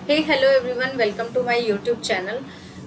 Hey hello everyone, welcome to my YouTube channel.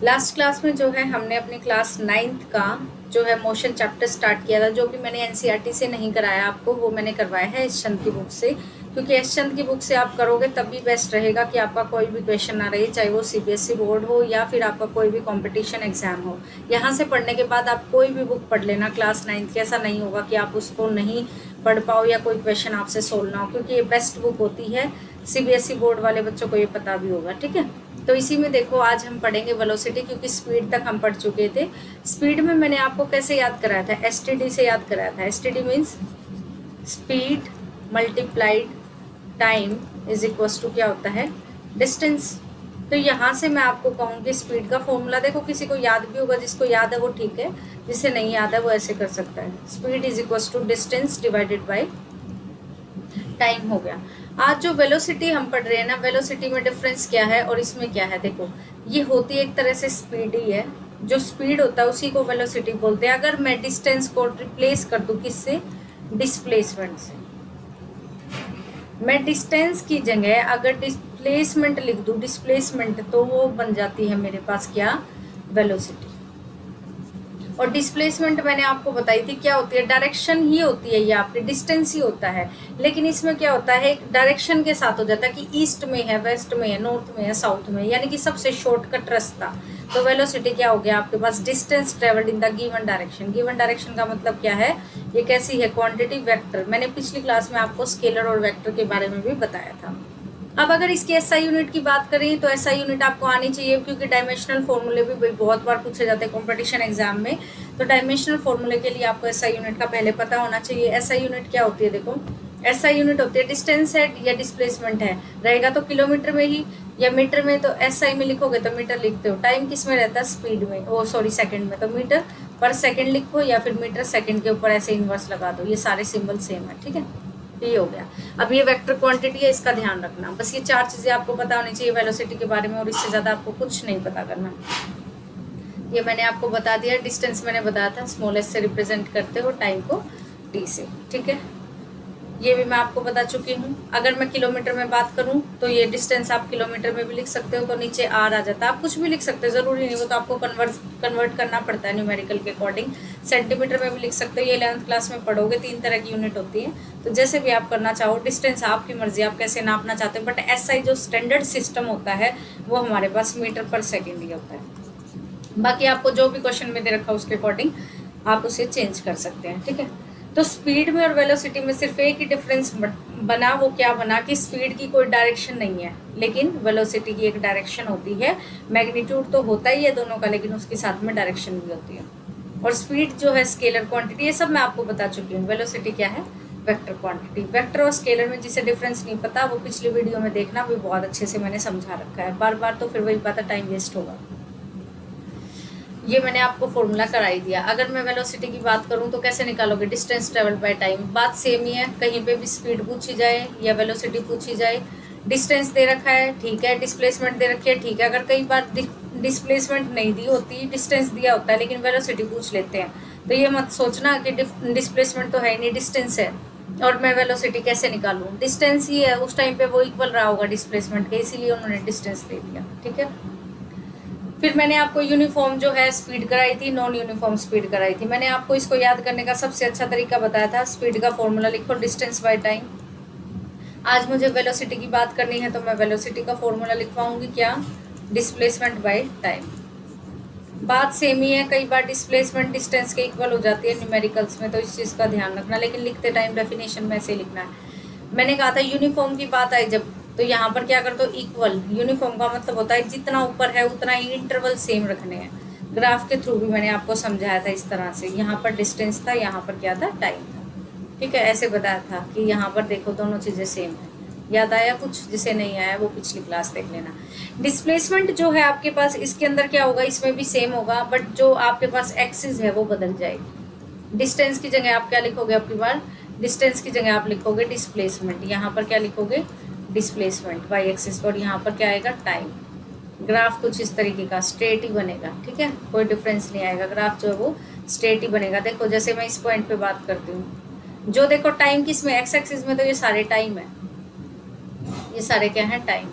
Last class में जो है हमने अपनी क्लास 9th का जो है मोशन चैप्टर स्टार्ट किया था, जो कि मैंने एनसीईआरटी से नहीं कराया आपको, वो मैंने करवाया है एस चंद की बुक से। क्योंकि एस चंद की बुक से आप करोगे तब भी बेस्ट रहेगा कि आपका कोई भी क्वेश्चन ना रहे, चाहे वो सीबीएसई बोर्ड हो या फिर आपका कोई भी कंपटीशन एग्जाम हो। यहाँ से पढ़ने के बाद आप कोई भी बुक पढ़ लेना क्लास 9th की, ऐसा नहीं होगा कि आप उसको नहीं पढ़ पाओ या कोई क्वेश्चन आपसे सोल्व ना हो, क्योंकि ये बेस्ट बुक होती है। सीबीएसई बोर्ड वाले बच्चों को ये पता भी होगा, ठीक है। तो इसी में देखो आज हम पढ़ेंगे वेलोसिटी, क्योंकि स्पीड तक हम पढ़ चुके थे। स्पीड में मैंने आपको कैसे याद कराया था, एसटीडी से याद कराया था। STD means speed multiplied time is equals to क्या होता है, डिस्टेंस। तो यहाँ से मैं आपको कहूँगी स्पीड का फॉर्मूला, देखो किसी को याद भी होगा, जिसको याद है वो ठीक है, जिसे नहीं याद है वो ऐसे कर सकता है। Speed is equals to distance divided by time हो गया। आज जो वेलोसिटी हम पढ़ रहे हैं ना, वेलोसिटी में डिफरेंस क्या है और इसमें क्या है, देखो ये होती है एक तरह से स्पीड ही है। जो स्पीड होता है उसी को वेलोसिटी बोलते हैं। अगर मैं डिस्टेंस को रिप्लेस कर दूं किससे, डिस्प्लेसमेंट से, मैं डिस्टेंस की जगह अगर डिस्प्लेसमेंट लिख दूं, डिस्प्लेसमेंट, तो वो बन जाती है मेरे पास क्या, वेलोसिटी। और डिस्प्लेसमेंट मैंने आपको बताई थी क्या होती है, डायरेक्शन ही होती है, ये आपके डिस्टेंस ही होता है। लेकिन इसमें क्या होता है, एक डायरेक्शन के साथ हो जाता है कि ईस्ट में है, वेस्ट में है, नॉर्थ में है, साउथ में, यानी कि सबसे शॉर्टकट रास्ता। तो वेलोसिटी क्या हो गया आपके पास, distance travelled in the given direction. Given direction का मतलब क्या है, ये कैसी है, क्वांटिटी वेक्टर। मैंने पिछली क्लास में आपको स्केलर और वेक्टर के बारे में भी बताया था। अब अगर इसकी एसआई यूनिट की बात करें तो एसआई यूनिट आपको आनी चाहिए, क्योंकि डायमेंशनल फॉर्मूले भी बहुत बार पूछे जाते हैं कंपटीशन एग्जाम में। तो डायमेंशनल फॉर्मूले के लिए आपको एसआई यूनिट का पहले पता होना चाहिए। एसआई यूनिट क्या होती है, देखो एसआई यूनिट होती है डिस्टेंस है या डिस्प्लेसमेंट है, रहेगा तो किलोमीटर में ही या मीटर में। तो एसआई में लिखोगे तो मीटर लिखते हो, टाइम किस में रहता है, स्पीड में, ओ सॉरी सेकंड में, तो मीटर पर सेकंड लिखो या फिर मीटर सेकंड के ऊपर ऐसे इन्वर्स लगा दो, ये सारे सिंबल सेम है, ठीक है। ये हो गया। अब ये वेक्टर क्वांटिटी है, इसका ध्यान रखना। बस ये चार चीजें आपको पता होनी चाहिए वेलोसिटी के बारे में, और इससे ज्यादा आपको कुछ नहीं पता करना। ये मैंने आपको बता दिया। डिस्टेंस मैंने बताया था स्मॉल एस से रिप्रेजेंट करते हो, टाइम को टी से, ठीक है। ये भी मैं आपको बता चुकी हूँ। अगर मैं किलोमीटर में बात करूँ तो ये डिस्टेंस आप किलोमीटर में भी लिख सकते हो, तो नीचे आर आ जाता है। आप कुछ भी लिख सकते हो, जरूरी नहीं, वो तो आपको कन्वर्ट करना पड़ता है न्यूमेरिकल के अकॉर्डिंग। सेंटीमीटर में भी लिख सकते हो, ये 11th क्लास में पढ़ोगे, 3 तरह की यूनिट होती है। तो जैसे भी आप करना चाहो, डिस्टेंस आपकी मर्जी, आप कैसे नापना चाहते हो। बट एसआई जो स्टैंडर्ड सिस्टम होता है वो हमारे पास मीटर पर सेकेंड ही होता है। बाकी आपको जो भी क्वेश्चन में दे रखा है उसके अकॉर्डिंग आप उसे चेंज कर सकते हैं, ठीक है। तो स्पीड में और वेलोसिटी में सिर्फ एक ही डिफरेंस बना, वो क्या बना कि स्पीड की कोई डायरेक्शन नहीं है, लेकिन वेलोसिटी की एक डायरेक्शन होती है। मैग्नीट्यूड तो होता ही है दोनों का, लेकिन उसके साथ में डायरेक्शन भी होती है। और स्पीड जो है स्केलर क्वांटिटी, ये सब मैं आपको बता चुकी हूँ। वेलोसिटी क्या है, वेक्टर क्वांटिटी। वेक्टर और स्केलर में जिसे डिफरेंस नहीं पता वो पिछली वीडियो में देखना, भी बहुत अच्छे से मैंने समझा रखा है। बार बार तो फिर वही बात है, टाइम वेस्ट होगा। ये मैंने आपको फॉर्मूला कराई दिया। अगर मैं वेलोसिटी की बात करूं तो कैसे निकालोगे, डिस्टेंस ट्रेवल बाय टाइम। बात सेम ही है, कहीं पे भी स्पीड पूछी जाए या वेलोसिटी पूछी जाए, डिस्टेंस दे रखा है ठीक है, डिस्प्लेसमेंट दे रखी है ठीक है। अगर कई बार डिस्प्लेसमेंट नहीं दी होती, डिस्टेंस दिया होता है, लेकिन वेलोसिटी पूछ लेते हैं, तो ये मत सोचना कि डिस्प्लेसमेंट तो है नहीं, डिस्टेंस है और मैं वेलोसिटी कैसे निकालूं। डिस्टेंस ही है, उस टाइम पे वो इक्वल रहा होगा डिस्प्लेसमेंट के, इसीलिए उन्होंने डिस्टेंस दे दिया, ठीक है। फिर मैंने आपको यूनिफॉर्म जो है स्पीड कराई थी, नॉन यूनिफॉर्म स्पीड कराई थी। मैंने आपको इसको याद करने का सबसे अच्छा तरीका बताया था, स्पीड का फॉर्मूला लिखो, डिस्टेंस बाय टाइम। आज मुझे वेलोसिटी की बात करनी है तो मैं वेलोसिटी का फॉर्मूला लिखवाऊंगी क्या, डिस्प्लेसमेंट बाय टाइम। बात सेम ही है, कई बार डिस्प्लेसमेंट डिस्टेंस के इक्वल हो जाती है न्यूमेरिकल्स में, तो इस चीज़ का ध्यान रखना। लेकिन लिखते टाइम डेफिनेशन में ऐसे लिखना है। मैंने कहा था यूनिफॉर्म की बात आई जब, तो यहाँ पर क्या कर दो, इक्वल। यूनिफॉर्म का मतलब होता है जितना ऊपर है उतना ही इंटरवल सेम रखने हैं। ग्राफ के थ्रू भी मैंने आपको समझाया था इस तरह से। यहाँ पर डिस्टेंस था, यहाँ पर क्या था, टाइम था, ठीक है। ऐसे बताया था कि यहाँ पर देखो दोनों चीज़ें सेम है। याद आया कुछ, जिसे नहीं आया वो पिछली क्लास देख लेना। डिस्प्लेसमेंट जो है आपके पास, इसके अंदर क्या होगा, इसमें भी सेम होगा, बट जो आपके पास एक्सिस है वो बदल जाएगी। डिस्टेंस की जगह आप क्या लिखोगे, आपकी बार डिस्टेंस की जगह आप लिखोगे डिस्प्लेसमेंट। यहाँ पर क्या लिखोगे, डिस्प्लेसमेंट वाई एक्सिस, और यहाँ पर क्या आएगा, टाइम। ग्राफ कुछ इस तरीके का स्ट्रेट ही बनेगा, ठीक है, कोई डिफरेंस नहीं आएगा। ग्राफ जो है वो स्ट्रेट ही बनेगा। देखो जैसे मैं इस पॉइंट पे बात करती हूँ, जो देखो टाइम किस में, एक्स एक्सिस में, तो ये सारे टाइम है, ये सारे क्या है, टाइम।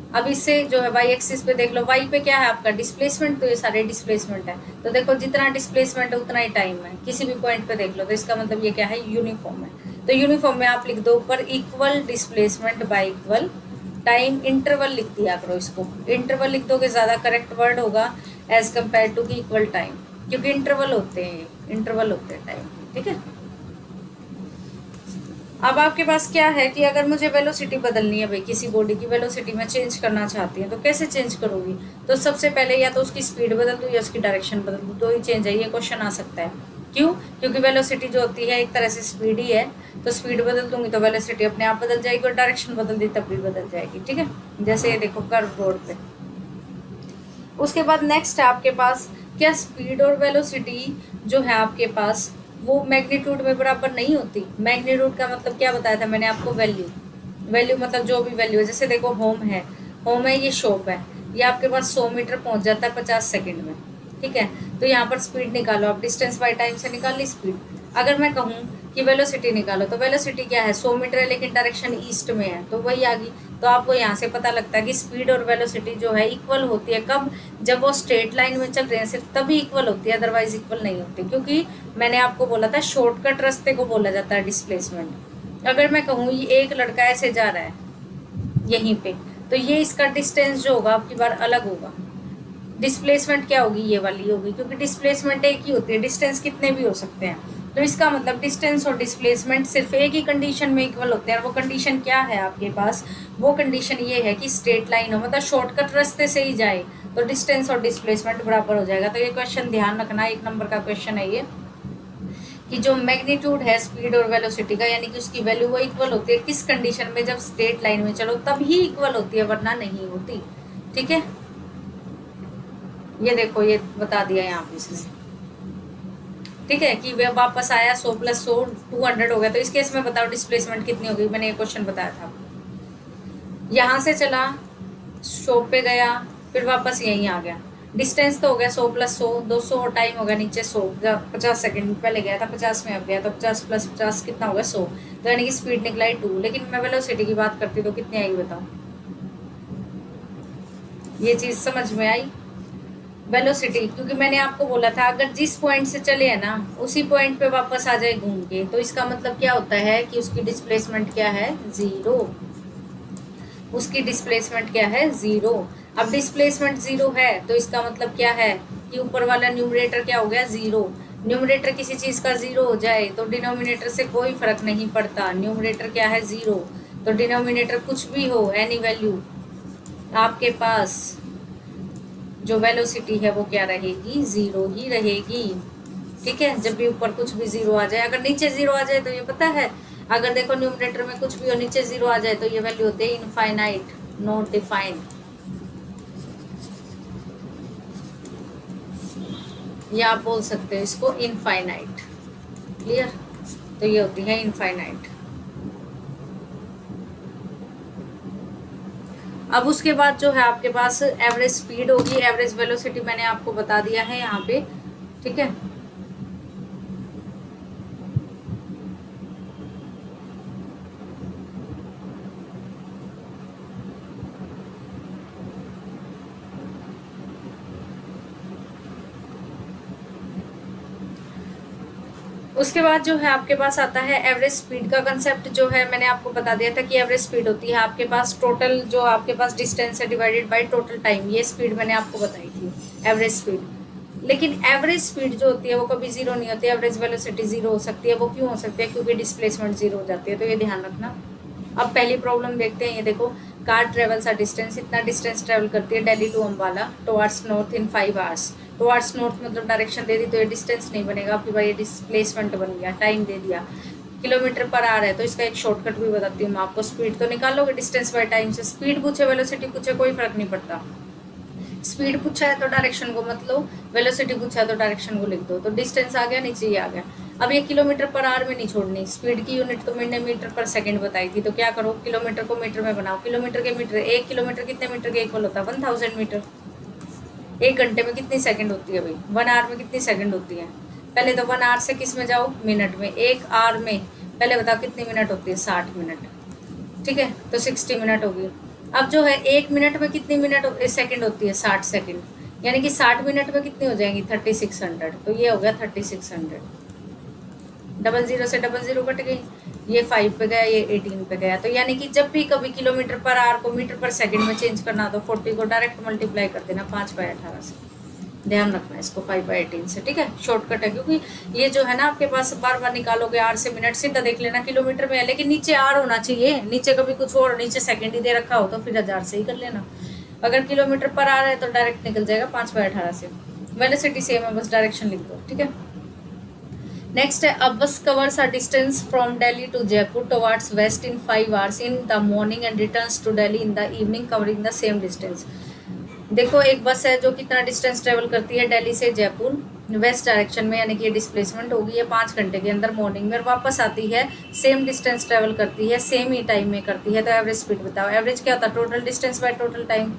अब इससे जो है वाई एक्सिस पे देख लो, वाई पे क्या है आपका डिस्प्लेसमेंट, तो ये सारे डिस्प्लेसमेंट है। तो देखो जितना डिस्प्लेसमेंट है उतना ही टाइम है, किसी भी पॉइंट पे देख लो, तो इसका मतलब ये क्या है, यूनिफॉर्म है। तो यूनिफॉर्म में आप लिख दो ऊपर equal displacement y equal time, interval लिख दिया करो, इसको इंटरवल लिख दोगे ज़्यादा करेक्ट वर्ड होगा एज कम्पेयर टू की इक्वल टाइम, क्योंकि इंटरवल होते हैं, इंटरवल होते हैं टाइम, ठीक है। अब आपके पास क्या है कि अगर मुझे वेलोसिटी बदलनी है भाई, किसी बॉडी की वेलोसिटी में चेंज करना चाहती है, तो कैसे चेंज करूँगी? तो सबसे पहले या तो उसकी स्पीड बदल दूँ या उसकी डायरेक्शन बदल दूँ, तो ही चेंज है, ये क्वेश्चन आ सकता है। क्यों? क्योंकि वेलोसिटी जो होती है एक तरह से स्पीड ही है, तो स्पीड बदल दूंगी तो वेलोसिटी अपने आप बदल जाएगी, और डायरेक्शन बदल दी तब भी बदल जाएगी, ठीक है। जैसे ये देखो कर्व रोड पे। उसके बाद नेक्स्ट है आपके पास, क्या स्पीड और वेलोसिटी जो है आपके पास वो मैग्नीट्यूड में बराबर नहीं होती? मैग्नीट्यूड का मतलब क्या बताया था मैंने आपको, वैल्यू, वैल्यू मतलब जो भी वैल्यू है। जैसे देखो होम है, होम है, ये शॉप है, ये आपके पास 100 मीटर पहुंच जाता है 50 सेकंड में, ठीक है। तो यहाँ पर स्पीड निकालो आप, डिस्टेंस बाय टाइम से निकाल ली स्पीड। अगर मैं कहूँ कि वेलोसिटी निकालो, तो वेलोसिटी क्या है, 100 मीटर है लेकिन डायरेक्शन ईस्ट में है, तो वही आ गई। तो आपको यहाँ से पता लगता है कि स्पीड और वेलोसिटी जो है इक्वल होती है, कब? जब वो स्ट्रेट लाइन में चल रहे हैं सिर्फ तभी इक्वल होती है, अदरवाइज इक्वल नहीं होती, क्योंकि मैंने आपको बोला था शॉर्टकट रास्ते को बोला जाता है डिस्प्लेसमेंट। अगर मैं कहूँ ये एक लड़का ऐसे जा रहा है यहीं पे, तो ये इसका डिस्टेंस जो होगा आपकी बार अलग होगा, डिस्प्लेसमेंट क्या होगी, ये वाली होगी, क्योंकि डिस्प्लेसमेंट एक ही होती है, डिस्टेंस कितने भी हो सकते हैं। तो इसका मतलब डिस्टेंस और डिस्प्लेसमेंट सिर्फ एक ही कंडीशन में इक्वल होते हैं, और वो कंडीशन क्या है आपके पास? वो कंडीशन ये है कि स्ट्रेट लाइन हो, मतलब शॉर्टकट रास्ते से ही जाए, तो डिस्टेंस और डिस्प्लेसमेंट बराबर हो जाएगा। तो ये क्वेश्चन ध्यान रखना, 1 नंबर का क्वेश्चन है ये, कि जो मैग्नीट्यूड है स्पीड और वेलोसिटी का, यानी कि उसकी वैल्यू वो इक्वल होती है किस कंडीशन में? जब स्ट्रेट लाइन में चलो तब ही इक्वल होती है, वरना नहीं होती, ठीक है। ये देखो ये बता दिया यहाँ पे इसने, ठीक है, कि वह वापस आया 100 + 100 200 हो गया। तो इस केस में बताओ डिस्प्लेसमेंट कितनी होगी? मैंने ये क्वेश्चन बताया था। यहाँ से चला, शॉप पे गया, फिर वापस यहीं आ गया, डिस्टेंस तो हो गया 100 + 100 200, टाइम हो गया नीचे 100, 50 सेकंड पहले गया था 50 में, अब गया तो 50 + 50 कितना होगा 100, तो यानी कि स्पीड निकलाई 2। लेकिन मैं वेलोसिटी की बात करती तो कितनी आएगी बताओ? ये चीज़ समझ में आई? वेलोसिटी, क्योंकि मैंने आपको बोला था अगर जिस पॉइंट से चले हैं ना उसी पॉइंट पे वापस आ जाए घूम के, तो इसका मतलब क्या होता है कि उसकी डिस्प्लेसमेंट क्या है? 0। उसकी डिस्प्लेसमेंट क्या है? 0। अब डिस्प्लेसमेंट 0 है तो इसका मतलब क्या है कि ऊपर वाला न्यूमरेटर क्या हो गया? 0। न्यूमरेटर किसी चीज़ का 0 हो जाए तो डिनोमिनेटर से कोई फर्क नहीं पड़ता, न्यूमरेटर क्या है? 0। तो डिनोमिनेटर कुछ भी हो, एनी वैल्यू, आपके पास जो वेलोसिटी है वो क्या रहेगी? 0 ही रहेगी, ठीक है। जब भी ऊपर कुछ भी 0 आ जाए, अगर नीचे 0 आ जाए तो ये पता है, अगर देखो न्यूमरेटर में कुछ भी हो नीचे 0 आ जाए तो ये वैल्यू होती है इनफाइनाइट, नॉट डिफाइंड, या आप बोल सकते हो इसको इनफाइनाइट, क्लियर। तो ये होती है इनफाइनाइट। अब उसके बाद जो है आपके पास एवरेज स्पीड होगी, एवरेज वेलोसिटी मैंने आपको बता दिया है यहाँ पे, ठीक है। उसके बाद जो है आपके पास आता है एवरेज स्पीड का कंसेप्ट, जो है मैंने आपको बता दिया था कि एवरेज स्पीड होती है आपके पास टोटल, जो आपके पास डिस्टेंस है डिवाइडेड बाय टोटल टाइम, ये स्पीड मैंने आपको बताई थी, एवरेज स्पीड। लेकिन एवरेज स्पीड जो होती है वो कभी 0 नहीं होती, एवरेज वेलोसिटी 0 हो सकती है। वो क्यों हो सकती है? क्योंकि डिस्प्लेसमेंट 0 हो जाती है, तो ये ध्यान रखना। अब पहली प्रॉब्लम देखते हैं, ये देखो, कार ट्रेवल्स अ डिस्टेंस, इतना डिस्टेंस ट्रेवल करती है Delhi to Ambala towards north in 5 hours. Towards north मतलब डायरेक्शन दे दी, तो ये डिस्टेंस नहीं बनेगा आपकी भाई, ये डिस्प्लेसमेंट बन गया, टाइम दे दिया, किलोमीटर पर आ रहा है, तो इसका एक शॉर्टकट भी बताती हूँ मैं आपको। स्पीड तो निकालोगे डिस्टेंस बाय टाइम से, स्पीड पूछे वेलोसिटी पूछे कोई फर्क नहीं पड़ता, स्पीड पूछा है तो डायरेक्शन को मत लो, वेलोसिटी पूछा है तो डायरेक्शन को लिख दो। तो डिस्टेंस आ गया, नीचे ही आ गया। अब ये किलोमीटर पर आवर में नहीं छोड़नी, स्पीड की यूनिट तो मैंने मीटर पर सेकंड बताई थी, तो क्या करो, किलोमीटर को मीटर में बनाओ, किलोमीटर के मीटर, 1 किलोमीटर कितने मीटर के इक्वल होता है? 1000 मीटर। 1 घंटे में कितनी सेकंड होती है भाई? 1 आवर में कितनी सेकंड होती है? पहले तो 1 आवर से किस में जाओ? मिनट में। 1 आवर में पहले बताओ कितनी मिनट होती है? 60 मिनट, ठीक है, तो 60 मिनट होगी। अब जो है 1 मिनट में कितनी सेकंड होती है, 60 सेकंड, यानी कि 60 मिनट में कितनी हो जाएंगी, 3600। तो ये हो गया 3600। डबल जीरो से डबल जीरो कट गई, ये 5 पे गया, ये 18 पे गया। तो यानी कि जब भी कभी किलोमीटर पर आवर को मीटर पर सेकंड में चेंज करना, तो 40 को डायरेक्ट मल्टीप्लाई कर देना 5/18 से। ध्यान रखना इसको 5/18 से, ठीक है। शॉर्टकट है, क्योंकि ये जो है ना आपके पास बार बार निकालोगे आर से मिनट, सीधा देख लेना किलोमीटर में है, लेकिन नीचे आर होना चाहिए, नीचे कभी कुछ और नीचे सेकंड ही दे रखा हो तो फिर 1000 से ही कर लेना। अगर किलोमीटर पर आर है तो डायरेक्ट निकल जाएगा 5/18 से। वेलोसिटी सेम है, बस डायरेक्शन लिख दो, ठीक है। नेक्स्ट है, a bus covers a distance from Delhi to Jaipur towards west in 5 hours in the morning and returns to Delhi in the evening covering the same distance। देखो एक बस है जो कितना डिस्टेंस ट्रेवल करती है दिल्ली से जयपुर वेस्ट डायरेक्शन में, यानी कि डिस्प्लेसमेंट होगी है 5 घंटे के अंदर मॉर्निंग में, वापस आती है सेम डिस्टेंस ट्रेवल करती है, सेम ही टाइम में करती है। तो एवरेज स्पीड बताओ। एवरेज क्या होता है, total distance by total time.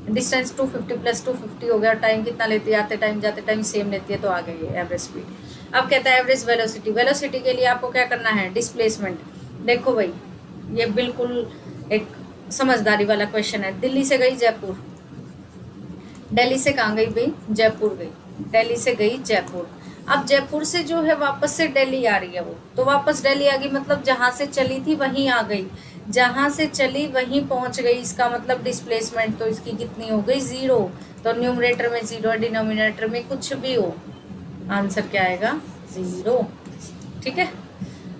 Distance 250 + 250 हो गया, टाइम कितना लेती है, आते टाइम जाते टाइम सेम लेती है, तो आ गई है एवरेज स्पीड। अब कहता है एवरेज वेलोसिटी। वेलोसिटी के लिए आपको क्या करना है, डिस्प्लेसमेंट। देखो भाई ये बिल्कुल एक समझदारी वाला क्वेश्चन है। दिल्ली से गई जयपुर, दिल्ली से कहाँ गई भाई, जयपुर गई, दिल्ली से गई जयपुर। अब जयपुर से जो है वापस से दिल्ली आ रही है वो, तो वापस दिल्ली आ गई, मतलब जहाँ से चली थी वहीं आ गई, जहाँ से चली वहीं पहुँच गई। इसका मतलब डिस्प्लेसमेंट तो इसकी कितनी हो गई, 0। तो न्यूमरेटर में 0, डिनोमिनेटर में कुछ भी हो, आंसर क्या आएगा, 0, ठीक है।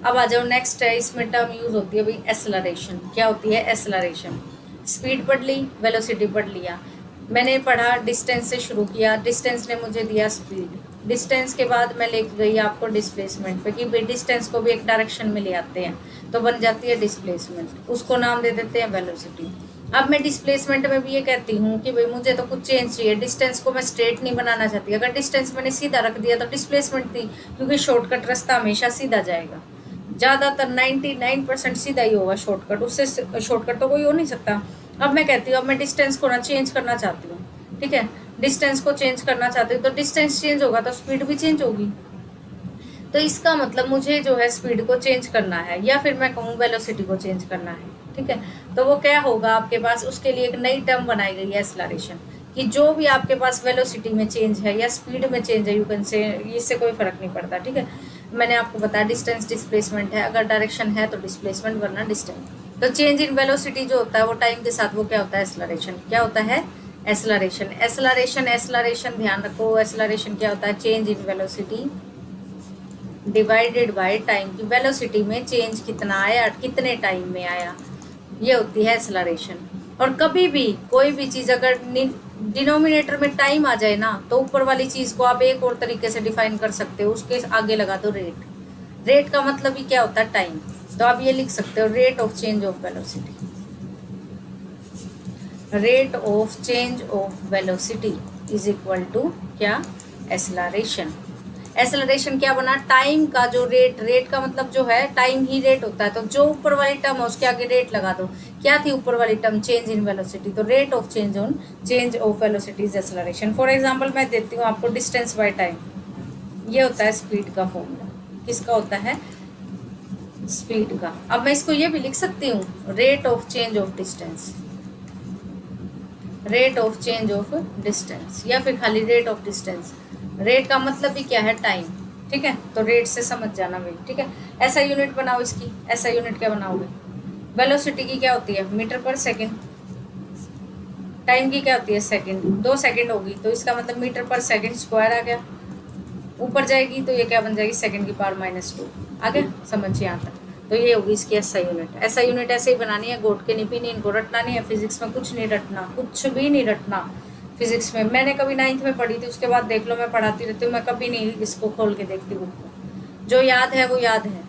अब आ जाओ नेक्स्ट है, इसमें टर्म यूज होती है भाई एसलरेशन। क्या होती है एसलरेशन, स्पीड पढ़ ली, वेलोसिटी पढ़ लिया। मैंने पढ़ा डिस्टेंस से शुरू किया, डिस्टेंस ने मुझे दिया स्पीड, डिस्टेंस के बाद मैं लेके गई आपको डिस्प्लेसमेंट पे कि भाई डिस्टेंस को भी एक डायरेक्शन में ले आते हैं, तो बन जाती है डिस्प्लेसमेंट, उसको नाम दे देते हैं वेलोसिटी। अब मैं डिस्प्लेसमेंट में भी ये कहती हूँ कि भाई मुझे तो कुछ चेंज चाहिए, डिस्टेंस को मैं स्ट्रेट नहीं बनाना चाहती। अगर डिस्टेंस मैंने सीधा रख दिया तो डिस्प्लेसमेंट थी, क्योंकि शॉर्टकट रास्ता हमेशा सीधा जाएगा, ज़्यादातर 99% सीधा ही होगा शॉर्टकट, उससे शॉर्टकट तो कोई हो नहीं सकता। अब मैं कहती हूँ अब मैं डिस्टेंस को ना चेंज करना चाहती हूँ, ठीक है, डिस्टेंस को चेंज करना चाहती हूँ, तो डिस्टेंस चेंज होगा तो स्पीड भी चेंज होगी। तो इसका मतलब मुझे जो है स्पीड को चेंज करना है, या फिर मैं कहूँ वेलोसिटी को चेंज करना है, ठीक है। तो वो क्या होगा आपके पास, उसके लिए एक नई टर्म बनाई गई है एक्सेलरेशन, कि जो भी आपके पास वेलोसिटी में चेंज है या स्पीड में चेंज है, यू कैन से, इससे कोई फर्क नहीं पड़ता, ठीक है। मैंने आपको बताया डिस्टेंस डिस्प्लेसमेंट है, अगर डायरेक्शन है तो डिस्प्लेसमेंट, वरना डिस्टेंस। तो चेंज इन वेलोसिटी जो होता है वो टाइम के साथ वो क्या होता है, एक्सेलरेशन। क्या होता है, एक्सेलरेशन। एक्सेलरेशन, एक्सेलरेशन ध्यान रखो, एक्सेलरेशन क्या होता है, change in velocity divided by time, की वेलोसिटी में चेंज कितना आया, कितने टाइम में आया, ये होती है एक्सेलरेशन। और कभी भी कोई भी चीज़ अगर डिनोमिनेटर में टाइम आ जाए ना, तो ऊपर वाली चीज़ को आप एक और तरीके से डिफाइन कर सकते हो, उसके आगे लगा दो रेट। रेट का मतलब ही क्या होता है, टाइम। तो आप ये लिख सकते हो, rate of change of velocity, rate of change of velocity is equal to क्या, एक्सेलरेशन। एक्सेलरेशन क्या बना, टाइम का जो रेट, रेट का मतलब जो है टाइम ही रेट होता है, तो जो ऊपर वाली टर्म है उसके आगे रेट लगा दो। क्या थी ऊपर वाली टर्म, चेंज इन वेलोसिटी, तो rate of change on change of velocity is acceleration. For example मैं देती हूँ आपको, डिस्टेंस बाय टाइम, ये होता है स्पीड का फॉर्मूला। किसका होता है, स्पीड का। अब मैं इसको ये भी लिख सकती हूँ, rate of change of distance, rate of change of distance, या फिर खाली रेट ऑफ डिस्टेंस। रेट का मतलब भी क्या है, टाइम, ठीक है। तो रेट से समझ जाना भाई, ठीक है। ऐसा यूनिट बनाओ इसकी, ऐसा यूनिट क्या बनाओगे, वेलोसिटी की क्या होती है, मीटर पर सेकंड, टाइम की क्या होती है, सेकंड, 2 सेकंड होगी तो इसका मतलब मीटर पर सेकंड स्क्वायर आ गया, ऊपर जाएगी तो ये क्या बन जाएगी, सेकंड की पावर -2 आ गया, समझिए यहाँ तक। तो ये होगी इसकी ऐसा यूनिट। ऐसा यूनिट ऐसे ही बनानी है, गोट के नहीं, इनको रटना नहीं है, फिजिक्स में कुछ नहीं रटना, कुछ भी नहीं रटना। फिजिक्स में मैंने कभी 9th में पढ़ी थी, उसके बाद देख लो मैं पढ़ाती रहती हूँ, मैं कभी नहीं इसको खोल के देखती बुक को, जो याद है वो याद है,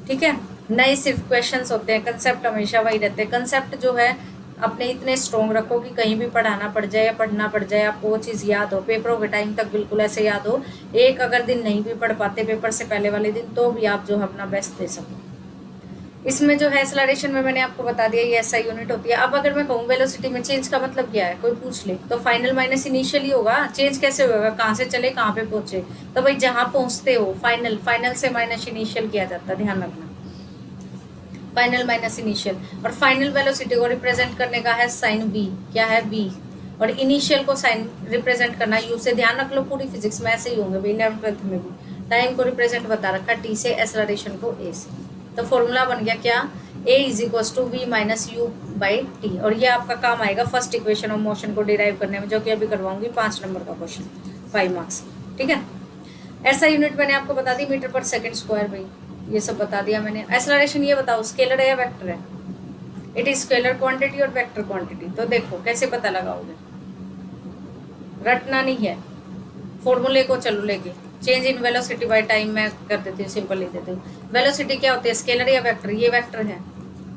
ठीक है। नए सिर्फ क्वेश्चंस होते हैं, कंसेप्ट हमेशा वही रहते हैं। कंसेप्ट जो है अपने इतने स्ट्रॉन्ग रखो कि कहीं भी पढ़ाना पड़ जाए या पढ़ना पड़ जाए, आपको वो चीज़ याद हो, पेपरों के टाइम तक बिल्कुल ऐसे याद हो। एक अगर दिन नहीं भी पढ़ पाते पेपर से पहले वाले दिन, तो भी आप जो है अपना बेस्ट दे सको। इसमें जो है एक्सेलरेशन में मैंने आपको बता दिया ये ऐसा यूनिट होती है। अब अगर मैं कहूँ वेलोसिटी में चेंज का मतलब क्या है, कोई पूछ ले, तो फाइनल माइनस इनिशियल ही होगा। चेंज कैसे होगा, कहाँ से चले कहाँ पे पहुँचे, तो भाई जहाँ पहुँचते हो फाइनल, फाइनल से माइनस इनिशियल किया जाता है, ध्यान रखना। फाइनल माइनस इनिशियल, और फाइनल वेलोसिटी को रिप्रेजेंट करने का है साइन वी, क्या है वी, और इनिशियल को साइन रिप्रेजेंट करना यू से। ध्यान रख लो पूरी फिजिक्स में ऐसे ही होंगे भाई, 11th-12th में भी टाइम को रिप्रेजेंट बता रखा टी से, एक्सेलरेशन को ए से। तो फॉर्मूला बन गया क्या, a is equal to v minus u by t, और ये आपका काम आएगा फर्स्ट इक्वेशन ऑफ मोशन को डिराइव करने में, जो कि अभी करवाऊंगी 5 नंबर का क्वेश्चन, 5 मार्क्स। ठीक है, ऐसा यूनिट मैंने आपको बता दी मीटर पर सेकंड स्क्वायर भाई, ये सब बता दिया मैंने। एक्सेलरेशन ये बताओ स्केलर है या वेक्टर है, इट इज स्केलर क्वांटिटी और वेक्टर क्वांटिटी। तो देखो कैसे पता लगाओगे, रटना नहीं है, फॉर्मूले को चलो लेके, change in velocity by time मैं कर देती हूँ, सिंपल लिख देती हूँ। वेलोसिटी क्या होती है, स्केलर या वेक्टर, ये वेक्टर है,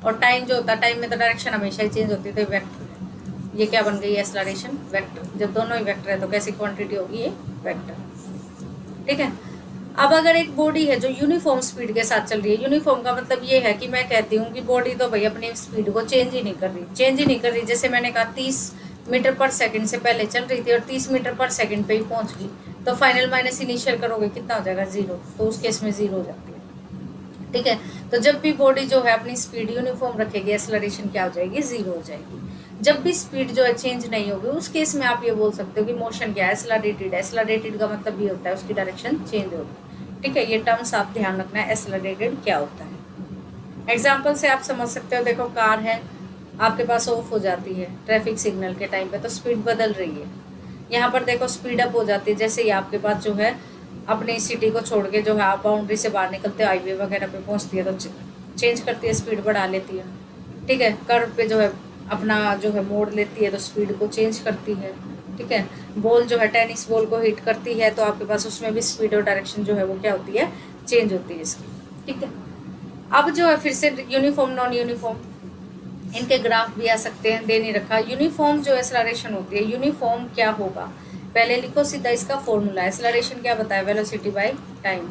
और टाइम जो होता है, टाइम में तो डायरेक्शन हमेशा ही चेंज होती है, तो वेक्टर है। ये क्या बन गई, एक्सेलरेशन वेक्टर। जब दोनों ही वेक्टर है तो कैसी क्वांटिटी होगी, ये वेक्टर। ठीक है, अब अगर एक बॉडी है जो यूनिफॉर्म स्पीड के साथ चल रही है, यूनिफॉर्म का मतलब ये है कि मैं कहती हूँ कि बॉडी तो भाई अपनी स्पीड को चेंज ही नहीं कर रही, चेंज ही नहीं कर रही। जैसे मैंने कहा 30 मीटर पर सेकंड से पहले चल रही थी और 30 मीटर पर सेकंड पे ही पहुंच गई, तो फाइनल माइनस इनिशियल करोगे कितना हो जाएगा, 0, तो उस केस में 0 हो जाती है। ठीक है, तो जब भी बॉडी जो है अपनी स्पीड यूनिफॉर्म रखेगी, एक्सेलरेशन क्या हो जाएगी, 0 हो जाएगी। जब भी स्पीड जो है चेंज नहीं होगी, उस केस में आप ये बोल सकते हो कि मोशन क्या है, एक्सेलरेटेड है। एक्सेलरेटेड का मतलब ये होता है उसकी डायरेक्शन चेंज होगी। ठीक है, ये टर्म्स आप ध्यान रखना है, एक्सेलरेटेड क्या होता है। एग्जाम्पल से आप समझ सकते हो, देखो कार है, आपके पास ऑफ हो जाती है ट्रैफिक सिग्नल के टाइम पे, तो स्पीड बदल रही है। यहाँ पर देखो स्पीड अप हो जाती है, जैसे ही आपके पास जो है अपनी सिटी को छोड़ के जो है आप बाउंड्री से बाहर निकलते हो, हाईवे वगैरह पे पहुँचती है, तो चेंज करती है, स्पीड बढ़ा लेती है। ठीक है, कर्व पे जो है अपना जो है मोड़ लेती है, तो स्पीड को चेंज करती है। ठीक है, बॉल जो है टेनिस बॉल को हिट करती है, तो आपके पास उसमें भी स्पीड और डायरेक्शन जो है वो क्या होती है, चेंज होती है इसकी। ठीक है, अब जो है फिर से यूनिफॉर्म नॉन यूनिफॉर्म, इनके ग्राफ भी आ सकते हैं, दे नहीं रखा। यूनिफॉर्म जो एक्सेलरेशन होती है, यूनिफॉर्म क्या होगा, पहले लिखो सीधा इसका फॉर्मूला। एक्सेलरेशन क्या बताया, velocity by time,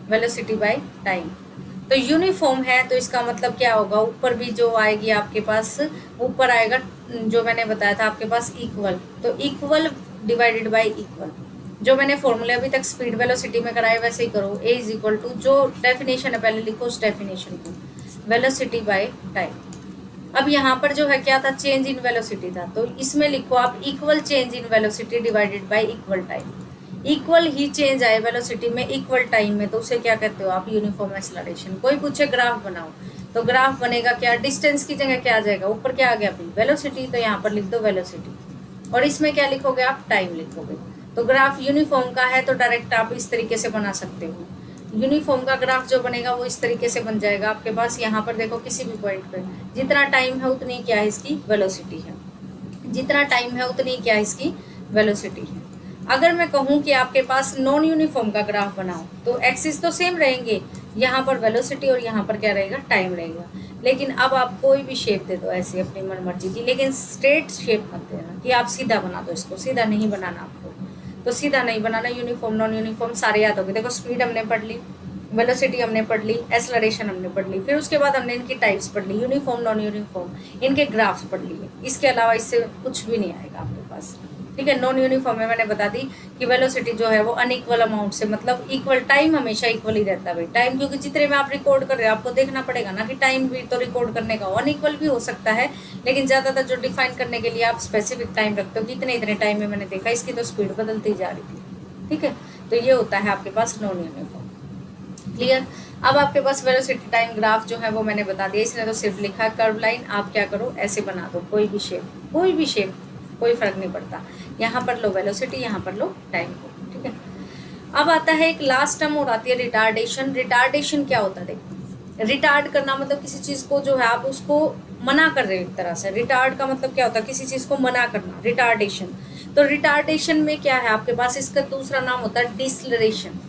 velocity by time. तो यूनिफॉर्म है तो इसका मतलब क्या होगा, ऊपर भी जो आएगी आपके पास, ऊपर आएगा जो मैंने बताया था आपके पास इक्वल, तो इक्वल डिवाइडेड बाय इक्वल। जो मैंने फॉर्मूले अभी तक स्पीड वेलोसिटी में कराया वैसे ही करो, ए इज इक्वल टू जो डेफिनेशन है पहले लिखो उस डेफिनेशन को, वेलोसिटी बाय टाइम। अब यहाँ पर जो है क्या था, चेंज इन वेलोसिटी था, तो इसमें लिखो आप equal change in velocity divided y equal time. Equal he change आए वेलोसिटी में इक्वल टाइम में, तो उसे क्या कहते हो आप, यूनिफॉर्म एक्सेलरेशन। कोई पूछे ग्राफ बनाओ, तो ग्राफ बनेगा क्या, डिस्टेंस की जगह क्या आ जाएगा, ऊपर क्या आ गया अभी, वेलोसिटी, तो यहाँ पर लिख दो वेलोसिटी, और इसमें क्या लिखोगे आप, टाइम लिखोगे। तो ग्राफ यूनिफॉर्म का है तो डायरेक्ट आप इस तरीके से बना सकते हो। यूनिफॉर्म का ग्राफ जो बनेगा वो इस तरीके से बन जाएगा आपके पास। यहाँ पर देखो किसी भी पॉइंट पे जितना टाइम है उतनी क्या है इसकी वेलोसिटी है, जितना टाइम है उतनी क्या है इसकी वेलोसिटी है। अगर मैं कहूँ कि आपके पास नॉन यूनिफॉर्म का ग्राफ बनाओ, तो एक्सिस तो सेम रहेंगे, यहाँ पर वेलोसिटी और यहाँ पर क्या रहेगा, टाइम रहेगा। लेकिन अब आप कोई भी शेप दे दो ऐसी अपनी मनमर्जी की, लेकिन स्ट्रेट शेप मत देना कि आप सीधा बना दो इसको, सीधा नहीं बनाना आपको, तो सीधा नहीं बनाना। यूनिफॉर्म नॉन यूनिफॉर्म सारे याद हो गए। देखो स्पीड हमने पढ़ ली, वेलोसिटी हमने पढ़ ली, एक्सेलरेशन हमने पढ़ ली, फिर उसके बाद हमने इनकी टाइप्स पढ़ ली, यूनिफॉर्म नॉन यूनिफॉर्म, इनके ग्राफ्स पढ़ लिए। इसके अलावा इससे कुछ भी नहीं आएगा आपके पास। ठीक है, नॉन यूनिफॉर्म में मैंने बता दी कि वेलोसिटी जो है वो अनइक्वल अमाउंट से, मतलब इक्वल, टाइम हमेशा इक्वल ही रहता है भाई। टाइम क्योंकि जितने में आप रिकॉर्ड कर रहे हो आपको देखना पड़ेगा ना कि टाइम भी तो रिकॉर्ड करने का हो, अनइक्वल भी हो सकता है, लेकिन ज़्यादातर जो डिफाइन करने के लिए आप स्पेसिफिक टाइम रखते हो कि इतने टाइम में मैंने देखा, इसकी तो स्पीड बदलती जा रही थी। ठीक है, तो ये होता है आपके पास नॉन यूनिफॉर्म। क्लियर। अब आपके पास वेलोसिटी टाइम ग्राफ जो है वो मैंने बता दिया, इसने तो सिर्फ लिखा कर्व लाइन। आप क्या करो, ऐसे बना दो, कोई भी शेप, कोई भी शेप, कोई फर्क नहीं पड़ता। यहाँ पर लो वेलोसिटी, यहाँ पर लो टाइम को। ठीक है, अब आता है एक लास्ट टर्म और आती है रिटार्डेशन। रिटार्डेशन क्या होता है, देखो रिटार्ड करना मतलब किसी चीज़ को जो है आप उसको मना कर रहे हो एक तरह से। रिटार्ड का मतलब क्या होता है, किसी चीज़ को मना करना, रिटार्डेशन। तो रिटार्डेशन में क्या है आपके पास, इसका दूसरा नाम होता है डिसलरेशन।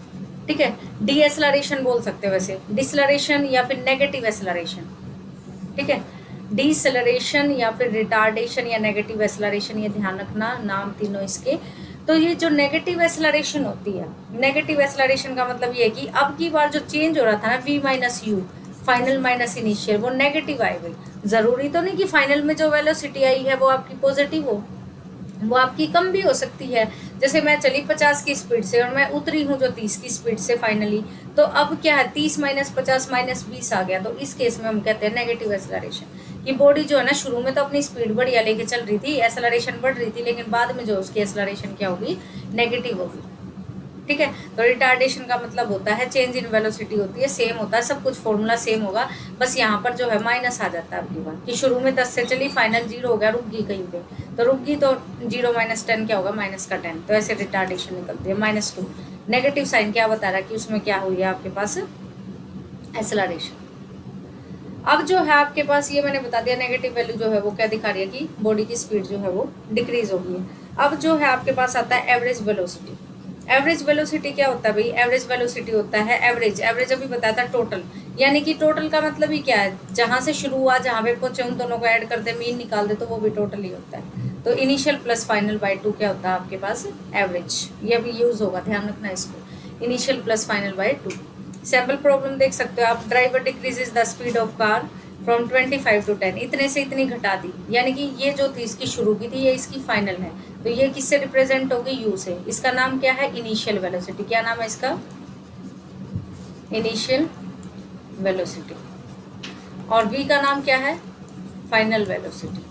ठीक है, डी एक्सेलरेशन बोल सकते हो वैसे, डिसलरेशन या फिर नेगेटिव एक्सेलरेशन। ठीक है, डिसलरेशन या फिर रिटार्डेशन या नेगेटिव एक्सेलरेशन, ये ध्यान रखना नाम तीनों इसके। तो ये जो नेगेटिव एक्सेलरेशन होती है, नेगेटिव एक्सेलरेशन का मतलब ये है कि अब की बार जो चेंज हो रहा था ना, v minus you, final minus initial, वो नेगेटिव आई गई। ज़रूरी तो नहीं कि फाइनल में जो वेलोसिटी आई है वो आपकी पॉजिटिव हो, वो आपकी कम भी हो सकती है। जैसे मैं चली 50 की स्पीड से और मैं उतरी हूँ जो 30 की स्पीड से फाइनली, तो अब क्या है 30 माइनस 50 माइनस 20 आ गया, तो इस केस में हम कहते हैं नेगेटिव एक्सेलरेशन। कि बॉडी जो है ना शुरू में तो अपनी स्पीड बढ़िया लेके चल रही थी, एक्सेलरेशन बढ़ रही थी, लेकिन बाद में जो उसकी एक्सेलरेशन क्या होगी, नेगेटिव होगी। ठीक है, तो रिटार्डेशन का मतलब होता है चेंज इन वेलोसिटी होती है, सेम होता है, सब कुछ फॉर्मूला सेम होगा, बस यहाँ पर जो है माइनस आ जाता है आपकी बात, कि शुरू में 10 से चली, फाइनल 0 हो गया, रुक गई कहीं पे, तो रुक गई तो 0 माइनस 10 क्या होगा, माइनस का 10, तो ऐसे रिटार्डेशन निकलती है। -2 नेगेटिव साइन क्या बता रहा है कि उसमें क्या हुई है आपके पास, एक्सेलरेशन। अब जो है आपके पास ये मैंने बता दिया, नेगेटिव वैल्यू जो है वो क्या दिखा रही है कि बॉडी की स्पीड जो है वो डिक्रीज हो गई है। अब जो है आपके पास आता है एवरेज वेलोसिटी। एवरेज वेलोसिटी क्या होता है भाई, एवरेज वेलोसिटी होता है एवरेज, एवरेज अभी बताया था टोटल, यानी कि टोटल का मतलब ही क्या है, जहां से शुरू हुआ जहां पे पहुंचे उन दोनों को ऐड कर दे, मीन निकाल दे, तो वो भी टोटल ही होता है। तो इनिशियल प्लस फाइनल बाई 2 क्या होता है आपके पास, एवरेज। ये अभी यूज होगा, ध्यान रखना इसको, initial plus final by 2। Sample problem देख सकते हो आप, driver decreases the speed of car from 25 to 10, इतने से इतनी घटा दी, यानी कि ये जो थी इसकी शुरू की थी, ये इसकी फाइनल है, तो ये किससे रिप्रेजेंट होगी, यू से। इसका नाम क्या है, इनिशियल वेलोसिटी। क्या नाम है इसका, इनिशियल वेलोसिटी। और v का नाम क्या है, फाइनल वेलोसिटी,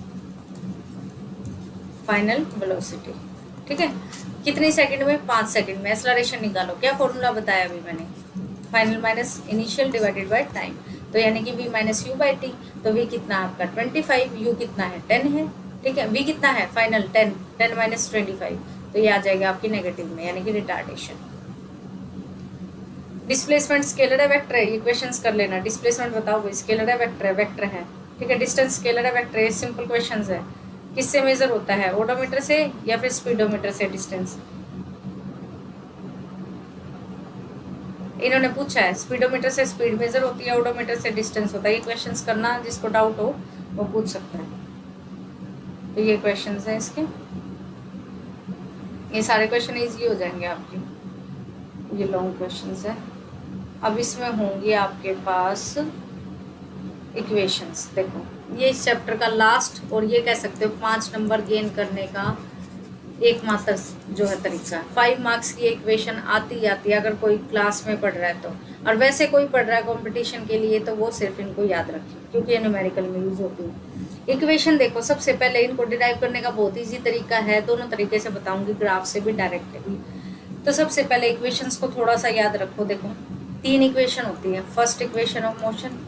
फाइनल वेलोसिटी। ठीक है, कितनी सेकंड में, 5 सेकंड में। एक्सेलरेशन निकालो, क्या फॉर्मूला बताया अभी मैंने, final minus initial divided by time, तो यानी कि v minus u by T, तो v कितना आपका 25, u कितना है 10 है। ठीक है, v कितना है फाइनल 10, 10 माइनस 25, तो ये आ जाएगा आपकी नेगेटिव में, यानी कि रिटार्डेशन। डिस्प्लेसमेंट स्केलर है वेक्टर है, इक्वेशंस कर लेना। डिस्प्लेसमेंट बताओ भाई, स्केलर है वेक्टर है, वेक्टर है। ठीक है, डिस्टेंस स्केलर है वेक्टर है, सिंपल क्वेश्चंस है। किससे मेजर होता है, ओडोमीटर से या फिर स्पीडोमीटर से डिस्टेंस, इन्होंने पूछा है। स्पीडोमीटर से स्पीड मेजर होती है, ओडोमीटर से डिस्टेंस होता है। ये क्वेश्चंस करना, जिसको डाउट हो वो पूछ सकता है। तो ये क्वेश्चंस हैं इसके, ये सारे क्वेश्चन इजी हो जाएंगे आपके, ये लॉन्ग क्वेश्चंस है। अब इसमें होंगे आपके पास इक्वेशंस। देखो ये इस चैप्टर का लास्ट, और ये कह सकते हो 5 नंबर गेन करने का एकमात्र जो है तरीका है। 5 मार्क्स की इक्वेशन आती है अगर कोई क्लास में पढ़ रहा है तो, और वैसे कोई पढ़ रहा है कंपटीशन के लिए तो वो सिर्फ इनको याद रखें, क्योंकि ये न्यूमेरिकल में यूज होती है। इक्वेशन देखो, सबसे पहले इनको डिराइव करने का बहुत ईजी तरीका है, दोनों तरीके से बताऊंगी, ग्राफ से भी डायरेक्ट भी। तो सबसे पहले इक्वेशंस को थोड़ा सा याद रखो। देखो 3 इक्वेशन होती है, फर्स्ट इक्वेशन ऑफ मोशन,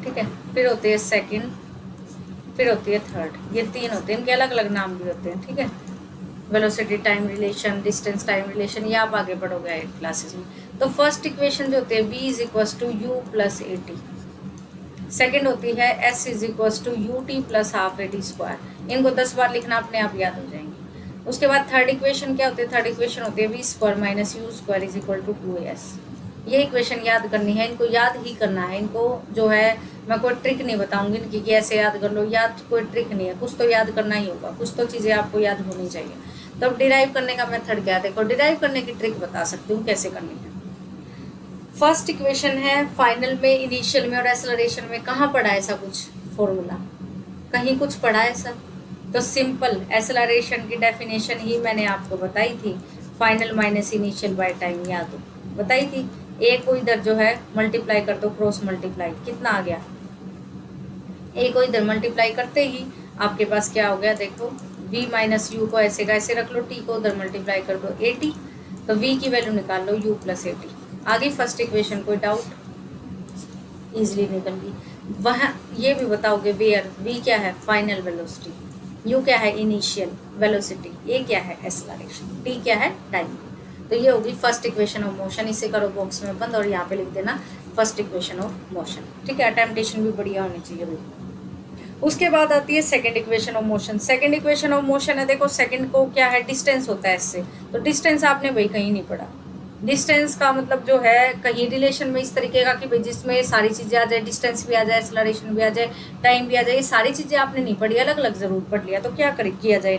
ठीक है, फिर होती है सेकंड, फिर होती है थर्ड। ये 3 होते हैं, इनके अलग अलग नाम भी होते हैं। ठीक है, velocity time relation, distance time relation, ये आप आगे पढ़ोगे क्लासेस में। तो फर्स्ट इक्वेशन जो होती है v is equal to u plus a t, second होती है s is equal to u t plus half a t square. इनको 10 बार लिखना अपने आप याद हो जाएंगे। उसके बाद थर्ड इक्वेशन क्या होती है, थर्ड इक्वेशन होती है v square minus u square is equal to 2s। ये इक्वेशन याद करनी है, इनको याद ही करना है। इनको जो है मैं कोई ट्रिक नहीं बताऊंगी इनकी कि ऐसे याद कर लो, याद कोई ट्रिक नहीं है, कुछ तो याद करना ही होगा, कुछ तो चीज़ें आपको याद होनी चाहिए। तब डिराइव करने का मेथड क्या है, देखो डिराइव करने की ट्रिक बता सकती हूँ कैसे करनी है। फर्स्ट इक्वेशन है फाइनल में, इनिशियल में और एक्सेलरेशन में कहाँ पढ़ा है ऐसा कुछ फॉर्मूला, कहीं कुछ पढ़ा है ऐसा? तो सिंपल एक्सेलरेशन की डेफिनेशन ही मैंने आपको बताई थी, final minus initial by time, याद हो बताई थी। ए को इधर जो है मल्टीप्लाई कर दो, क्रॉस मल्टीप्लाई, कितना आ गया, ए को इधर मल्टीप्लाई करते ही आपके पास क्या हो गया, देखो v माइनस यू को ऐसे का ऐसे रख लो, t को उधर मल्टीप्लाई कर दो ए टी, तो v की वैल्यू निकाल लो u प्लस ए टी। आगे फर्स्ट इक्वेशन, कोई डाउट, इजिली निकल गई। वहाँ ये भी बताओगे वेयर, v क्या है फाइनल वेलोसिटी, u क्या है इनिशियल वेलोसिटी, a क्या है एक्सेलरेशन, t क्या है टाइम। तो ये होगी फर्स्ट इक्वेशन ऑफ मोशन। इसे करो बॉक्स में बंद और यहाँ पे लिख देना फर्स्ट इक्वेशन ऑफ मोशन। ठीक है, अटेम्पटेशन भी बढ़िया होनी चाहिए भाई। उसके बाद आती है second equation of motion. Second equation of motion है, देखो सेकंड को क्या है, डिस्टेंस होता है इससे, तो डिस्टेंस आपने भाई कहीं नहीं पढ़ा। डिस्टेंस का मतलब जो है कहीं रिलेशन में इस तरीके का कि भाई जिसमें सारी चीज़ें आ जाए, डिस्टेंस भी आ जाए, एक्सेलरेशन भी आ जाए, टाइम भी आ जाए, ये सारी चीज़ें आपने नहीं पढ़ी, अलग अलग ज़रूर पढ़ लिया। तो क्या किया जाए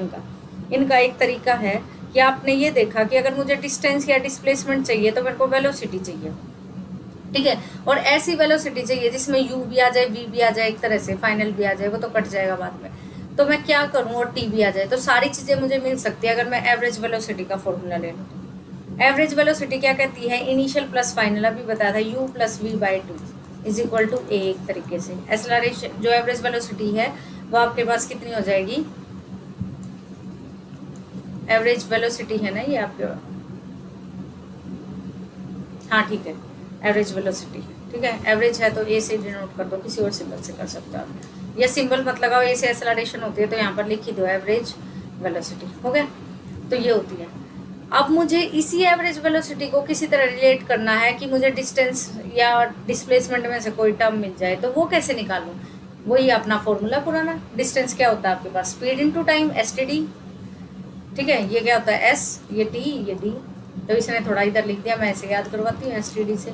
इनका एक तरीका है कि आपने ये देखा कि अगर मुझे डिस्टेंस या डिस्प्लेसमेंट चाहिए तो मेरे को वेलोसिटी चाहिए। ठीक है। और ऐसी वेलोसिटी चाहिए जिसमें u भी आ जाए, v भी आ जाए, एक तरह से फाइनल भी आ जाए, वो तो कट जाएगा बाद में। तो मैं क्या करूँ और t भी आ जाए, तो सारी चीज़ें मुझे मिल सकती है अगर मैं एवरेज वेलोसिटी का फॉर्मूला ले लूँ। एवरेज वेलोसिटी क्या कहती है, इनिशियल प्लस फाइनल, अभी बताया था u plus v by two is equal to a। एक तरीके से एक्सेलरेशन जो एवरेज वेलोसिटी है वो आपके पास कितनी हो जाएगी, एवरेज वेलोसिटी है ना ये आपके, हाँ ठीक है, एवरेज वेलोसिटी, ठीक है। एवरेज है तो ए से डिनोट कर दो, किसी और सिंबल से कर सकते हो आप, या सिंबल मत लगाओ, ए से एक्सेलरेशन होती है तो यहाँ पर लिख ही दो एवरेज वेलोसिटी, हो गया। तो ये होती है। अब मुझे इसी एवरेज वेलोसिटी को किसी तरह रिलेट करना है कि मुझे डिस्टेंस या डिस्प्लेसमेंट में से कोई टर्म मिल जाए, तो वो कैसे निकालूं, वही अपना फॉर्मूला पुराना। डिस्टेंस क्या होता है आपके पास, स्पीड इनटू टाइम, एसटीडी, ठीक है। ये क्या होता है, एस, ये टी, ये डी, तो इसने थोड़ा इधर लिख दिया, मैं ऐसे याद करवाती हूँ एसटीडी से।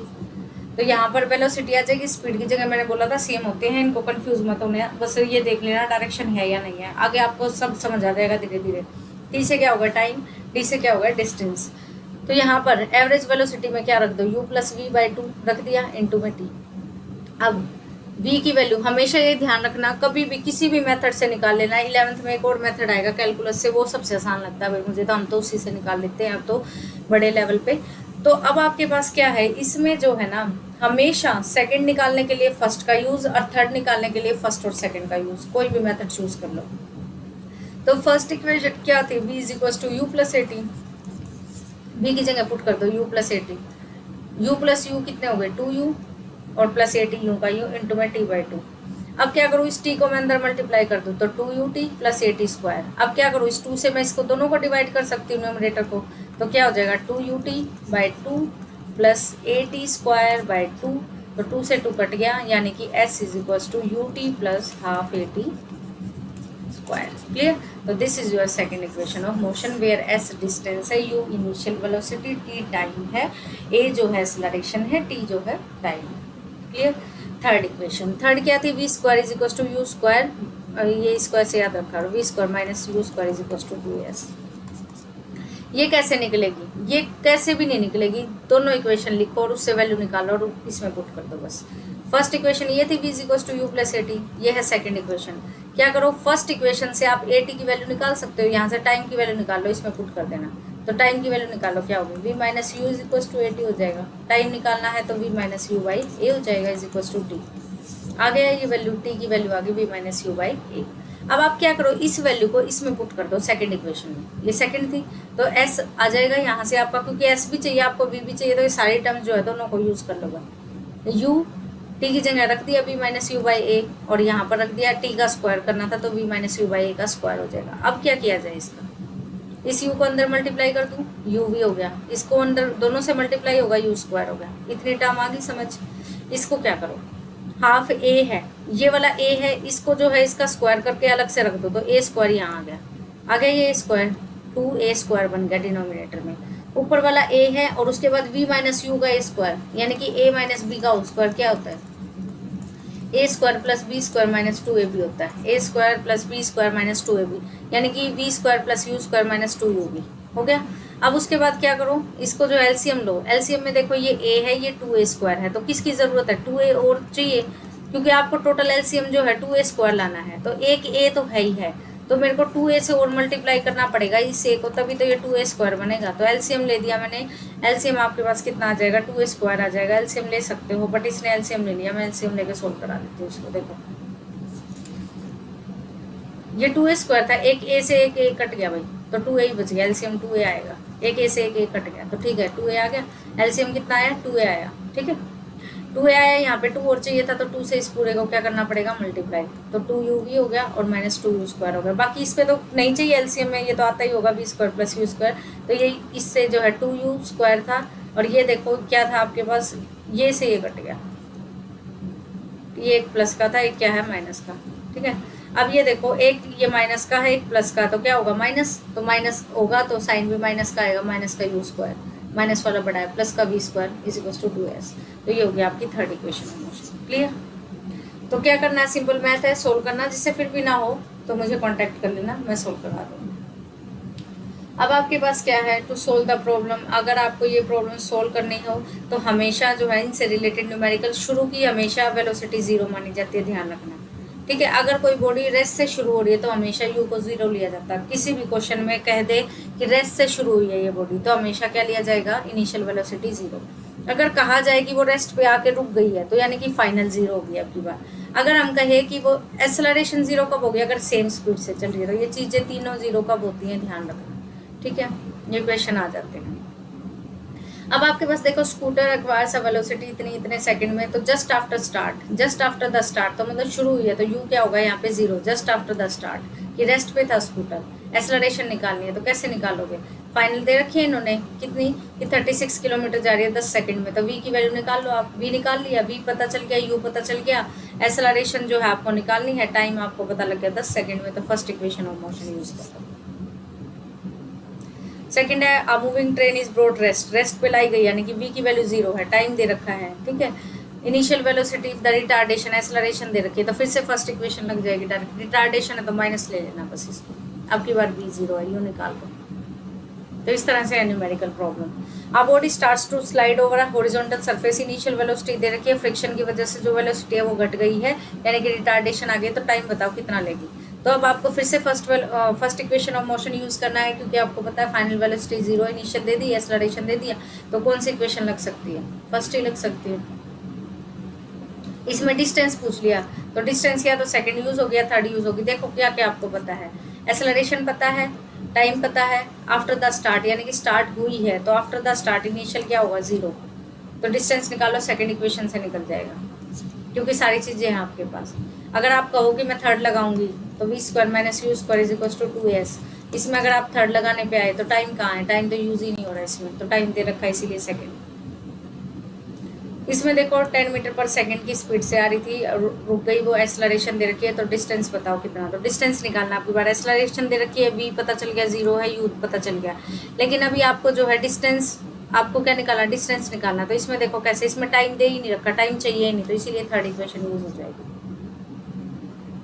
तो यहाँ पर वेलोसिटी आ जाएगी, स्पीड की जगह मैंने बोला था सेम होते हैं, इनको कंफ्यूज मत होने, बस ये देख लेना डायरेक्शन है या नहीं है, आगे आपको सब समझ आ जाएगा धीरे धीरे। टी से क्या होगा टाइम, डी से क्या होगा डिस्टेंस। तो यहाँ पर एवरेज वेलोसिटी में क्या रख दो, u plus v by two रख दिया, इनटू में टी। अब v की वैल्यू हमेशा ये ध्यान रखना, कभी भी किसी भी मेथड से निकाल लेना। 11th में एक और मेथड आएगा कैलकुलस से, वो सबसे आसान लगता है भाई मुझे, तो हम तो उसी से निकाल लेते हैं अब तो बड़े लेवल पे। तो अब आपके पास क्या है, इसमें जो है ना हमेशा सेकंड निकालने के लिए फर्स्ट का यूज़ और थर्ड निकालने के लिए फर्स्ट और सेकंड का यूज़, कोई भी मेथड चूज़ कर लो। तो फर्स्ट इक्वेशन क्या थी, v is equal to u plus 18, v की जगह पुट कर दो u plus 18, u plus u कितने हो गए 2u और प्लस 18 यू का u इंटू में टी बाई टू। अब क्या करूँ, इस t को मैं अंदर मल्टीप्लाई कर दूँ तो 2ut प्लस 80 स्क्वायर। अब क्या करूँ, इस 2 से मैं इसको दोनों को डिवाइड कर सकती हूँ न्यूमरेटर को, तो क्या हो जाएगा 2ut by two plus 80 square by two, तो 2 से 2 कट गया, यानी कि s is equal to ut plus half 80 square. Clear. तो this is your second equation of motion where s distance है, u initial velocity, t time है, a जो है एक्सेलरेशन है, t जो है टाइम है। क्लियर। थर्ड इक्वेशन, थर्ड क्या थी, v square is equal to u square, ये स्क्वायर से याद रखा, v square minus u square is equal to 2s। ये कैसे निकलेगी, ये कैसे भी नहीं निकलेगी, दोनों इक्वेशन लिखो और उससे वैल्यू निकालो और इसमें पुट कर दो बस। फर्स्ट इक्वेशन ये थी v is equal to u plus 80, ये है सेकंड इक्वेशन। क्या करो, फर्स्ट इक्वेशन से आप 80 की वैल्यू निकाल सकते हो, यहाँ से टाइम की वैल्यू निकाल लो, इसमें पुट कर देना, तो टाइम की वैल्यू निकालो, क्या होगी v minus u is equal to 80 हो जाएगा। टाइम निकालना है तो v minus u by a हो जाएगा इज इक्वल टू टी। आ गया ये वैल्यू, t की वैल्यू आ गई v minus u by a. अब आप क्या करो, इस वैल्यू को इसमें पुट कर दो सेकंड इक्वेशन में, ये सेकंड थी तो s आ जाएगा यहाँ से आपका, क्योंकि s भी चाहिए आपको v भी चाहिए, तो ये सारी टर्म जो है दोनों को यूज़ कर लोगा। u t की जगह रख दिया v माइनस यू बाई ए, और यहाँ पर रख दिया t का स्क्वायर करना था तो v माइनस यू बाई ए का स्क्वायर हो जाएगा। अब क्या किया जाए, इसका इस u को अंदर मल्टीप्लाई कर दूँ, u भी हो गया, इसको अंदर दोनों से मल्टीप्लाई होगा, u स्क्वायर हो गया, इतनी टर्म आ गई समझ। इसको क्या करो, हाफ a है, ये वाला a है, इसको जो है इसका स्क्वायर करके अलग से रख दो, तो a स्क्वायर यहाँ आ गया ये स्क्वायर, 2a स्क्वायर बन गया डिनोमिनेटर में। ऊपर वाला a है और उसके बाद v माइनस यू का a स्क्वायर, यानी कि a माइनस बी का स्क्वायर क्या होता है, a square plus b square minus 2ab होता है, a square plus b square minus 2ab, यानी कि v square plus u square minus 2ub हो गया। अब उसके बाद क्या करो, इसको जो एलसीएम लो, एलसीएम में देखो ये a है, ये 2a स्क्वायर है, तो किसकी ज़रूरत है, 2a और चाहिए, क्योंकि आपको टोटल एलसीएम जो है 2a स्क्वायर लाना है, तो एक a तो है ही है, तो मेरे को 2a से और मल्टीप्लाई करना पड़ेगा इस a को, तभी तो ये 2a स्क्वायर बनेगा। तो एलसीएम ले दिया मैंने, एलसीएम आपके पास कितना आ जाएगा, 2a स्क्वायर आ जाएगा। एलसीएम ले सकते हो, बट इसने एलसीएम ले लिया, मैं एलसीएम लेके सोल्व करा देती हूँ इसको। देखो ये 2a स्क्वायर था, एक a से एक a कट गया भाई, तो 2a ही बच गया, एलसीएम 2a आएगा, एक a से एक a कट गया, तो ठीक है 2a आ गया, एलसीएम कितना आया 2a आया, ठीक है 2a आया। यहाँ पे 2 और चाहिए था, तो 2 से इस पूरे को क्या करना पड़ेगा मल्टीप्लाई, तो 2u भी हो गया और माइनस 2u स्क्वायर हो गया। बाकी इस पे तो नहीं चाहिए एलसीएम में, ये तो आता ही होगा v square plus u square, तो ये इससे जो है 2u स्क्वायर था, और ये देखो क्या था आपके पास, ये से ये कट गया, ये एक प्लस का था, एक क्या है माइनस का, ठीक है। अब ये देखो एक ये माइनस का है, एक प्लस का, तो क्या होगा माइनस, तो माइनस होगा तो साइन भी माइनस का आएगा, माइनस का यू स्क्वायर, माइनस वाला बड़ा है, प्लस का v square is equal to 2s। तो ये हो गया आपकी third equation of motion. Clear. तो क्या करना है, सिंपल मैथ है, सोल्व करना, जिससे फिर भी ना हो तो मुझे कांटेक्ट कर लेना, मैं सोल्व करवा दूँगी। अब आपके पास क्या है, टू सोल्व द प्रॉब्लम। अगर आपको ये प्रॉब्लम सोल्व करनी हो तो हमेशा जो है इनसे रिलेटेड न्यूमेरिकल शुरू की हमेशा वेलोसिटी जीरो मानी जाती है, ध्यान रखना, ठीक है। अगर कोई बॉडी रेस्ट से शुरू हो रही है तो हमेशा यू को जीरो लिया जाता है। किसी भी क्वेश्चन में कह दे कि रेस्ट से शुरू हुई है ये बॉडी तो हमेशा क्या लिया जाएगा, इनिशियल वेलोसिटी जीरो। अगर कहा जाए कि वो रेस्ट पे आके रुक गई है तो यानी कि फाइनल जीरो हो गया आपकी बात। अगर हम कहें कि वो एक्सेलरेशन जीरो कब हो गया, अगर सेम स्पीड से चल रही है, तो ये चीज़ें तीनों जीरो कब होती हैं, ध्यान रखना, ठीक है। ये क्वेश्चन आ जाते हैं। अब आपके पास देखो, स्कूटर एक्वायर्स अ वेलोसिटी इतनी इतने सेकंड में, तो just after start, just after the start तो मतलब शुरू हुई है, तो यू क्या होगा यहाँ पे zero, just after the start, कि रेस्ट पे था स्कूटर। एक्सेलरेशन निकालनी है तो कैसे निकालोगे, फाइनल दे रखी है इन्होंने कितनी, कि 36 किलोमीटर जा रही है 10 सेकंड में, तो वी की वैल्यू निकाल लो आप। वी निकाल लिया, वी पता चल गया, यू पता चल गया, एक्सेलरेशन जो है आपको निकालनी है, टाइम आपको पता लग गया 10 सेकंड में, तो first equation of motion use करो। सेकंड है, a moving train is brought rest, rest पे लाई गई यानी कि वी की वैल्यू जीरो है, टाइम दे रखा है, ठीक है। Initial velocity, the retardation, acceleration दे रखी है, तो फिर से फर्स्ट इक्वेशन लग जाएगी डायरेक्ट। रिटार्डेशन है तो माइनस ले लेना बस इसको, आपकी बार वी जीरो है, यू निकाल दो। तो इस तरह से है न्यूमेरिकल प्रॉब्लम। अब body starts to slide over a horizontal surface, initial velocity दे रखी है, फ्रिक्शन की वजह से जो वेलोसिटी है वो घट गई है, यानी कि रिटार्डेशन आ गई, तो टाइम बताओ कितना लेगी। तो अब आपको फिर से first equation of motion use करना है, क्योंकि आपको पता है फाइनल वेलोसिटी जीरो, इनिशियल दे दी, एक्सेलरेशन दे दिया, तो कौन सी इक्वेशन लग सकती है, फर्स्ट ही लग सकती है। इसमें डिस्टेंस पूछ लिया तो डिस्टेंस किया तो सेकंड यूज हो गया, थर्ड यूज होगी। देखो क्या क्या आपको पता है, एक्सेलरेशन पता है, टाइम पता है, आफ्टर द स्टार्ट यानी कि स्टार्ट हुई है, तो आफ्टर द स्टार्ट इनिशियल क्या होगा, जीरो, तो डिस्टेंस निकालो, सेकंड इक्वेशन से निकल जाएगा, क्योंकि सारी चीज़ें हैं आपके पास। अगर आप कहो कि मैं थर्ड लगाऊंगी तो v square minus u square is equal to 2s, इसमें अगर आप थर्ड लगाने पे आए तो टाइम कहाँ है, टाइम तो यूज ही नहीं हो रहा है इसमें, तो टाइम दे रखा है इसीलिए सेकंड। इसमें देखो 10 मीटर पर सेकंड की स्पीड से आ रही थी, रुक गई, वो एक्सेलरेशन दे रखी है, तो डिस्टेंस बताओ कितना, तो डिस्टेंस निकालना आपकी बार। एक्सेलरेशन दे रखी है, वी पता चल गया जीरो है, यू पता चल गया, लेकिन अभी आपको जो है डिस्टेंस, आपको क्या निकालना, डिस्टेंस निकालना। तो इसमें देखो कैसे, इसमें टाइम दे ही नहीं रखा, टाइम चाहिए ही नहीं, तो इसीलिए थर्ड इक्वेशन यूज हो जाएगी।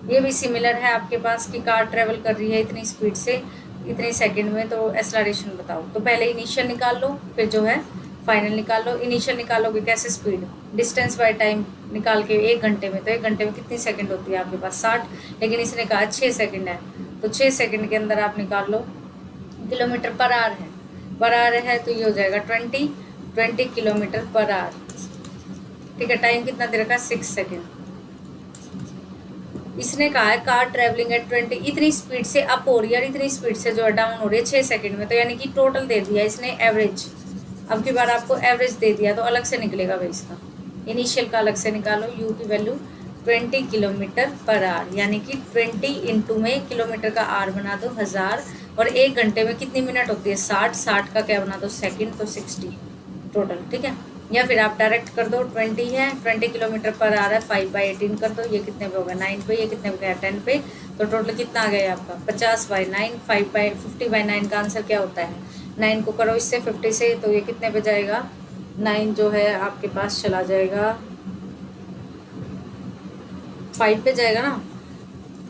ये भी सिमिलर है आपके पास कि कार ट्रेवल कर रही है इतनी स्पीड से इतने सेकंड में, तो एक्सेलरेशन बताओ। तो पहले इनिशियल निकाल लो, फिर जो है फाइनल निकाल लो। इनिशियल निकालोगे कैसे, स्पीड, डिस्टेंस बाय टाइम निकाल के 1 घंटे में, तो 1 घंटे में कितनी सेकंड होती है आपके पास, 60, लेकिन इसने कहा 6 सेकंड है, तो 6 सेकंड के अंदर आप निकाल लो, किलोमीटर पर आवर है, पर आवर है तो ये हो जाएगा 20 किलोमीटर पर आवर, ठीक है। टाइम कितना दे रखा है, 6 सेकंड। इसने कहा है कार ट्रेवलिंग एट 20, इतनी स्पीड से अप हो रही है और इतनी स्पीड से जो है डाउन हो रही है 6 सेकंड में, तो यानी कि टोटल दे दिया इसने एवरेज। अब की बार आपको एवरेज दे दिया तो अलग से निकलेगा भाई इसका, इनिशियल का अलग से निकालो, यू की वैल्यू 20 किलोमीटर पर आवर, यानी कि 20 इंटू में किलोमीटर का आर बना दो 1000, और 1 घंटे में कितनी मिनट होती है, 60 का क्या बना दो सेकंड, तो 60 टोटल, ठीक है। या फिर आप डायरेक्ट कर दो, 20 है, 20 किलोमीटर पर आ रहा है, 5/18 कर दो, ये कितने पे होगा 9 पे, ये कितने पे गया 10 पे, तो टोटल कितना आ गया आपका 50/9, 50/9 का आंसर क्या होता है, 9 को करो इससे 50 से, तो ये कितने पे जाएगा, 9 जो है आपके पास चला जाएगा 5 पे जाएगा ना,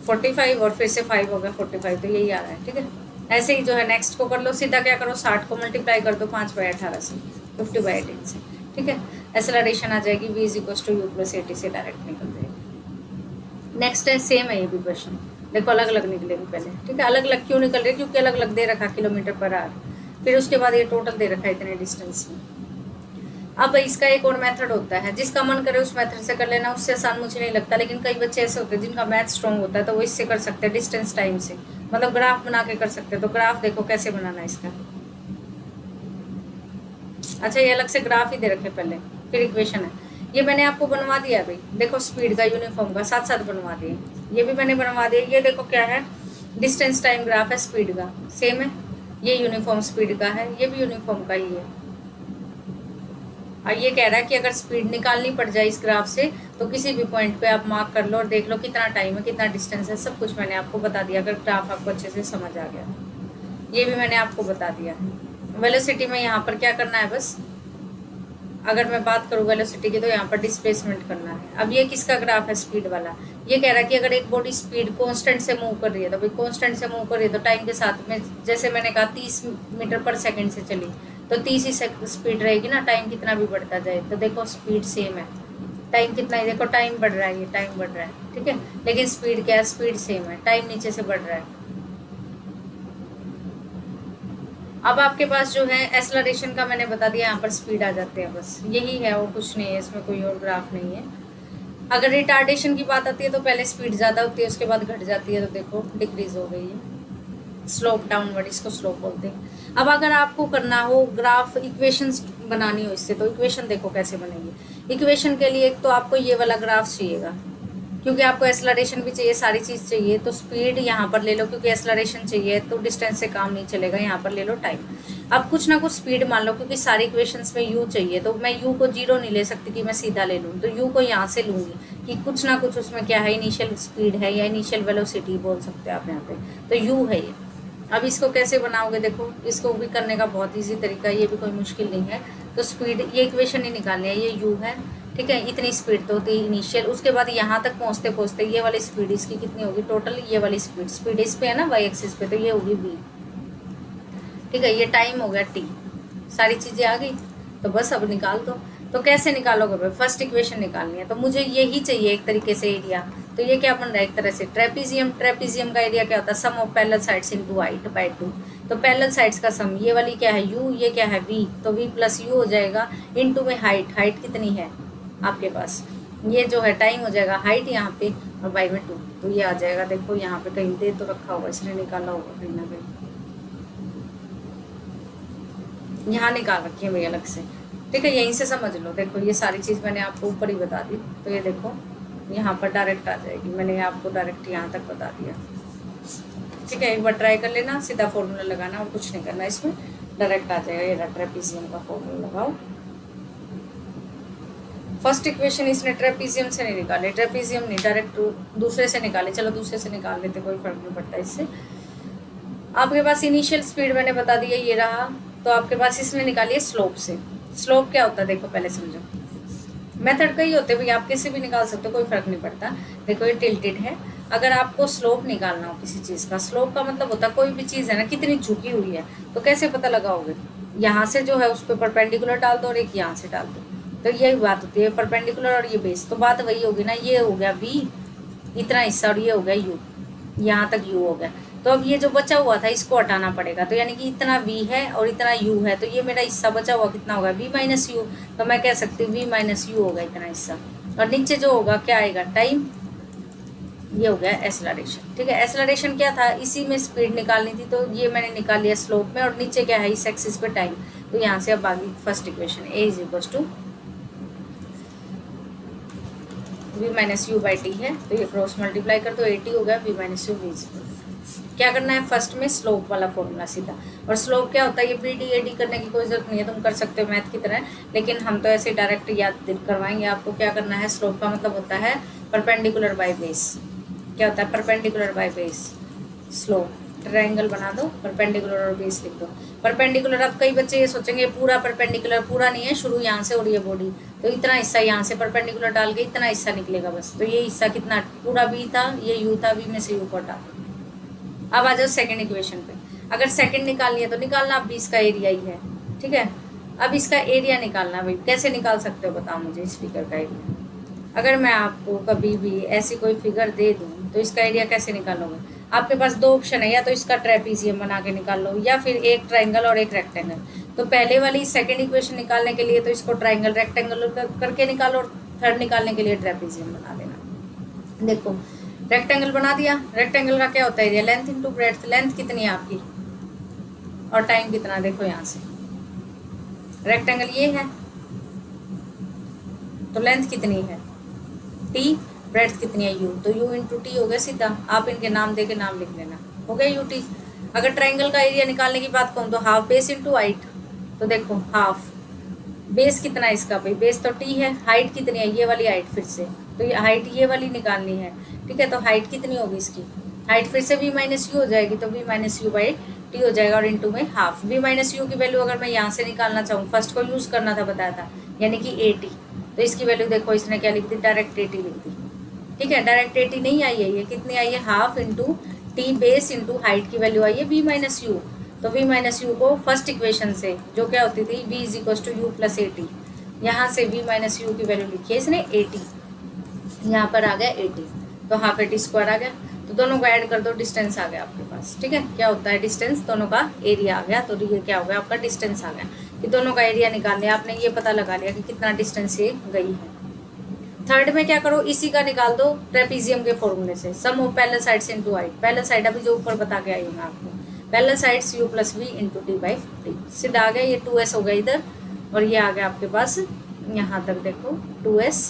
45 और फिर से 5 हो गया 45, तो यही आ रहा है, ठीक है। ऐसे ही जो है नेक्स्ट को कर लो, सीधा क्या करो 60 को मल्टीप्लाई कर दो 5/18 से, 50/18 से, ठीक है। एक्सेलरेशन आ जाएगी v is equal to u plus 80 से डायरेक्ट निकल जाएगी। नेक्स्ट है, सेम है ये भी क्वेश्चन, देखो अलग अलग निकलेगी पहले, ठीक है। अलग अलग क्यों निकल रही है, क्योंकि अलग अलग दे रखा किलोमीटर पर आवर, फिर उसके बाद ये टोटल दे रखा है इतने डिस्टेंस में। अब इसका एक और मेथड होता है, जिसका मन करे उस मेथड से कर लेना, उससे आसान मुझे नहीं लगता, लेकिन कई बच्चे ऐसे होते हैं जिनका मैथ स्ट्रॉन्ग होता है तो वो इससे कर सकते हैं, डिस्टेंस टाइम से, मतलब ग्राफ बना के कर सकते हैं। तो ग्राफ देखो कैसे बनाना है इसका, अच्छा ये अलग से ग्राफ ही दे रखे पहले, फिर इक्वेशन है, ये मैंने आपको बनवा दिया भाई, देखो स्पीड का यूनिफॉर्म का साथ साथ बनवा दिए, ये भी मैंने बनवा दिया। ये देखो क्या है, डिस्टेंस टाइम ग्राफ है, स्पीड का सेम है, ये यूनिफॉर्म स्पीड का है, ये भी यूनिफॉर्म का ही है। और ये कह रहा है कि अगर स्पीड निकालनी पड़ जाए इस ग्राफ से तो किसी भी पॉइंट पे आप मार्क कर लो और देख लो कितना टाइम है, कितना डिस्टेंस है, सब कुछ मैंने आपको बता दिया, अगर ग्राफ आपको अच्छे से समझ आ गया। ये भी मैंने आपको बता दिया। वेलोसिटी में यहाँ पर क्या करना है, बस अगर मैं बात करूँ वेलोसिटी की तो यहाँ पर डिस्प्लेसमेंट करना है। अब ये किसका ग्राफ है, स्पीड वाला। ये कह रहा है कि अगर एक बॉडी स्पीड कांस्टेंट से मूव कर रही है तो भाई कांस्टेंट से मूव कर रही है तो टाइम के साथ में, जैसे मैंने कहा 30 मीटर पर सेकंड से चली तो 30 ही स्पीड रहेगी ना, टाइम कितना भी बढ़ता जाए। तो देखो स्पीड सेम है, टाइम कितना है, देखो टाइम बढ़ रहा है, ये टाइम बढ़ रहा है, ठीक है, लेकिन स्पीड क्या है, स्पीड सेम है, टाइम नीचे से बढ़ रहा है। अब आपके पास जो है एक्सेलरेशन का मैंने बता दिया, यहाँ पर स्पीड आ जाते हैं, बस यही है और कुछ नहीं है, इसमें कोई और ग्राफ नहीं है। अगर रिटार्डेशन की बात आती है तो पहले स्पीड ज़्यादा होती है, उसके बाद घट जाती है, तो देखो डिक्रीज हो गई है, स्लोप डाउनवर्ड, इसको स्लोप बोलते हैं। अब अगर आपको करना हो ग्राफ इक्वेशंस बनानी हो इससे, तो इक्वेशन देखो कैसे बनेगी। इक्वेशन के लिए एक तो आपको ये वाला ग्राफ चाहिएगा, क्योंकि आपको एक्सेलरेशन भी चाहिए, सारी चीज़ चाहिए, तो स्पीड यहाँ पर ले लो, क्योंकि एक्सेलरेशन चाहिए तो डिस्टेंस से काम नहीं चलेगा, यहाँ पर ले लो टाइम। अब कुछ ना कुछ स्पीड मान लो, क्योंकि सारी इक्वेशंस में यू चाहिए, तो मैं यू को 0 नहीं ले सकती कि मैं सीधा ले लूँ, तो यू को यहाँ से लूँगी कि कुछ ना कुछ उसमें क्या है, इनिशियल स्पीड है या इनिशियल वेलोसिटी बोल सकते हैं आप यहाँ पे, तो यू है ये। अब इसको कैसे बनाओगे, देखो इसको भी करने का बहुत ईजी तरीका है, ये भी कोई मुश्किल नहीं है। तो स्पीड, ये इक्वेशन ही निकालनी है, ये यू है, ठीक है, इतनी स्पीड तो होती है इनिशियल, उसके बाद यहाँ तक पहुँचते पहुँचते ये वाली स्पीड इसकी कितनी होगी टोटल, ये वाली स्पीड इस पे है ना वाई एक्सिस पे, तो ये होगी v, ठीक है, ये टाइम हो गया t, सारी चीज़ें आ गई। तो बस अब निकाल दो। तो कैसे निकालोगे भाई, फर्स्ट इक्वेशन निकालनी है, तो मुझे यही चाहिए एक तरीके से एरिया। तो ये क्या बन रहा है एक तरह से ट्रेपीजियम, ट्रेपीजियम का एरिया क्या होता है, sum of parallel sides into height by 2। तो पैरेलल साइड्स का सम, ये वाली क्या है u, ये क्या है v, तो v प्लस u हो जाएगा, इनटू में हाइट, हाइट कितनी है आपके पास, ये जो है टाइम हो जाएगा, हाइट यहाँ पे और बाई में 2, तो ये आ जाएगा। देखो यहाँ पे कहीं दे तो रखा होगा, इसने निकाला होगा कहीं ना कहीं, यहाँ निकाल रखी है भैया अलग से, ठीक है, यहीं से समझ लो। देखो ये सारी चीज़ मैंने आपको ऊपर ही बता दी, तो ये देखो यहाँ पर डायरेक्ट आ जाएगी, मैंने आपको डायरेक्ट यहाँ तक बता दिया, ठीक है। एक बार ट्राई कर लेना, सीधा फॉर्मूला लगाना और कुछ नहीं करना, इसमें डायरेक्ट आ जाएगा। ये ट्रेपीजियम का फॉर्मूला लगाओ। फर्स्ट इक्वेशन इसने ट्रेपीजियम से नहीं निकाले, ट्रेपीजियम नहीं, डायरेक्ट दूसरे से निकाले, चलो दूसरे से निकाल लेते, कोई फर्क नहीं पड़ता इससे। आपके पास इनिशियल स्पीड मैंने बता दिया, ये रहा, तो आपके पास इसने निकाली है स्लोप से। स्लोप क्या होता है देखो पहले समझो, मेथड कई होते हैं भाई, आप किसी भी निकाल सकते हो, कोई फर्क नहीं पड़ता। देखो ये टिल्टेड है, अगर आपको स्लोप निकालना हो किसी चीज़ का, स्लोप का मतलब होता है कोई भी चीज़ है ना कितनी झुकी हुई है, तो कैसे पता लगाओगे, यहाँ से जो है उस पर परपेंडिकुलर डाल दो और एक यहाँ से डाल दो, तो यही बात होती है परपेंडिकुलर और ये बेस, तो बात वही होगी ना, ये हो गया v इतना हिस्सा और ये हो गया u, यहाँ तक u हो गया। तो अब ये जो बचा हुआ था इसको हटाना पड़ेगा, तो यानी कि इतना v है और इतना u है, तो ये मेरा हिस्सा बचा हुआ कितना होगा v माइनस यू, तो मैं कह सकती हूँ v माइनस यू होगा इतना हिस्सा, और नीचे जो होगा क्या आएगा टाइम, ये हो गया एक्सेलरेशन, ठीक है। एक्सेलरेशन क्या था, इसी में स्पीड निकालनी थी, तो ये मैंने निकाल लिया स्लोप में, और नीचे क्या है इस एक्सिस पे टाइम, तो यहाँ से अब आगे first equation a is equal to v minus u by t है, तो ये क्रॉस मल्टीप्लाई कर दो, 80 हो गया v माइनस यू v। क्या करना है फर्स्ट में स्लोप वाला फॉर्मूला सीधा, और स्लोप क्या होता है, ये बी डी ए डी करने की कोई जरूरत नहीं है, तुम कर सकते हो मैथ की तरह, लेकिन हम तो ऐसे डायरेक्ट याद करवाएंगे आपको। क्या करना है, स्लोप का मतलब होता है परपेंडिकुलर बाय बेस। क्या होता है perpendicular by base, slope, triangle बना दो, परपेंडिकुलर और बेस लिख दो। परपेंडिकुलर, अब कई बच्चे ये सोचेंगे पूरा परपेंडिकुलर, पूरा नहीं है, शुरू यहाँ से और ये बॉडी, तो इतना हिस्सा यहाँ से परपेंडिकुलर डाल के इतना हिस्सा निकलेगा बस, तो ये हिस्सा कितना पूरा बी था, ये यू था, बी में से यू को हटा दो। अब आ जाओ सेकंड इक्वेशन पे, अगर सेकंड निकालनी है तो निकालना, अब इसका एरिया ही है, ठीक है। अब इसका एरिया निकालना भाई, कैसे निकाल सकते हो बताओ मुझे इस फिगर का एरिया। अगर मैं आपको कभी भी ऐसी कोई फिगर दे दूँ तो इसका एरिया कैसे निकालोगे, आपके पास दो ऑप्शन है, या तो इसका ट्रेपीजियम बना के निकाल लो, या फिर एक ट्रायंगल और एक रेक्टेंगल। तो पहले वाली सेकंड इक्वेशन निकालने के लिए तो इसको ट्रायंगल रेक्टेंगल करके निकालो, और थर्ड निकालने के लिए ट्रेपीजियम बना देना। देखो रेक्टेंगल बना दिया, रेक्टेंगल का क्या होता है area, length into breadth, length कितनी है आपकी और टाइम कितना, देखो यहाँ से रेक्टेंगल ये है, तो लेंथ कितनी है t, ब्रेड्थ कितनी है u, तो u इंटू टी हो गया सीधा, आप इनके नाम दे के नाम लिख लेना, हो गया u t। अगर ट्रायंगल का एरिया निकालने की बात कहूँ तो हाफ बेस इंटू हाइट, तो देखो हाफ बेस कितना है इसका भाई, बेस तो t है, हाइट कितनी है ये वाली हाइट फिर से, तो ये हाइट ये वाली निकालनी है, ठीक है। तो हाइट कितनी होगी इसकी, हाइट फिर से v माइनस यू हो जाएगी, तो v minus u by T हो जाएगा और इंटू में हाफ। वी माइनस यू की वैल्यू अगर मैं यहाँ से निकालना चाहूँ, फर्स्ट को यूज़ करना था बताया था, यानी कि 80, तो इसकी वैल्यू देखो इसने क्या लिख दी, डायरेक्ट 80 लिख दी। ठीक है, डायरेक्ट 80 नहीं आई है, ये कितनी आई है, half into t base into height की वैल्यू आई है वी माइनस यू। तो वी माइनस यू को फर्स्ट इक्वेशन से जो क्या होती थी, v is equal to u plus 80, यहाँ से v माइनस यू की वैल्यू लिखी है इसने 80, यहाँ पर आ गया 80, तो हाफ 80 स्क्वायर आ गया। तो दोनों को ऐड कर दो, डिस्टेंस आ गया आपके पास। ठीक है, क्या होता है डिस्टेंस, दोनों का एरिया आ गया। तो ये क्या हो गया आपका, डिस्टेंस आ गया कि दोनों का एरिया निकाल लिया आपने, ये पता लगा लिया कि कितना डिस्टेंस ये गई है। थर्ड में क्या करो, इसी का निकाल दो ट्रेपीजियम के फॉर्मूले से, sum of parallel sides into height. Parallel side अभी जो ऊपर बता के आई हूँ मैं आपको, parallel sides u plus v into t by t. सीधा आ गया, ये 2s हो गया इधर, और ये आ गया आपके पास यहाँ तक देखो 2s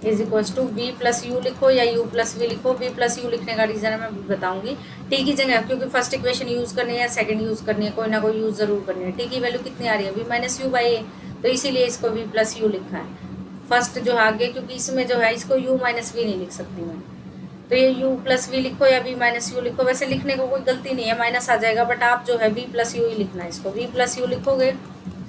is equals to v plus u लिखो या u प्लस वी लिखो। v प्लस यू लिखने का रीज़न मैं बताऊंगी t की जगह, क्योंकि फर्स्ट इक्वेशन यूज़ करनी है, सेकंड यूज़ करनी है, कोई ना कोई यूज़ ज़रूर करनी है। t की वैल्यू कितनी आ रही है, v माइनस यू बाई ए, तो इसीलिए इसको v प्लस यू लिखा है फर्स्ट जो आगे, क्योंकि इसमें जो है इसको u माइनस वी नहीं लिख सकती मैं, तो ये u प्लस वी लिखो या v माइनस यू लिखो। वैसे लिखने को कोई गलती नहीं है, माइनस आ जाएगा, बट आप जो है v प्लस यू ही लिखना है इसको। v प्लस यू लिखोगे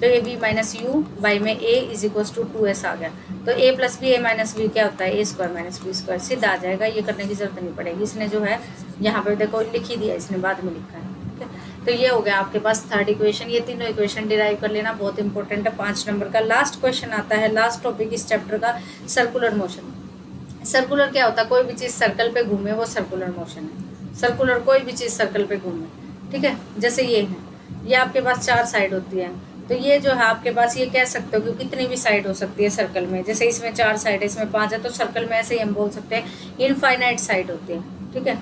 तो ये v माइनस यू बाई में a is equals to 2s आ गया। तो a plus b a minus b क्या होता है, a square minus b square, सीधा आ जाएगा, ये करने की जरूरत नहीं पड़ेगी। इसने जो है यहाँ पे देखो लिख ही दिया, इसने बाद में लिखा है। ठीक है, तो ये हो गया आपके पास थर्ड इक्वेशन। ये तीनों इक्वेशन डिराइव कर लेना, बहुत इंपॉर्टेंट है। 5 नंबर का लास्ट क्वेश्चन आता है, लास्ट टॉपिक इस चैप्टर का, सर्कुलर मोशन। सर्कुलर क्या होता है, कोई भी चीज़ सर्कल पे घूमे वो सर्कुलर मोशन है। सर्कुलर कोई भी चीज़ सर्कल पे घूमे, ठीक है, जैसे ये है, ये आपके पास 4 साइड होती है, तो ये जो है आपके पास ये कह सकते हो कि कितनी भी साइड हो सकती है सर्कल में। जैसे इसमें 4 साइड है, इसमें 5 है, तो सर्कल में ऐसे ही हम बोल सकते हैं इनफाइनाइट साइड होती है। ठीक है,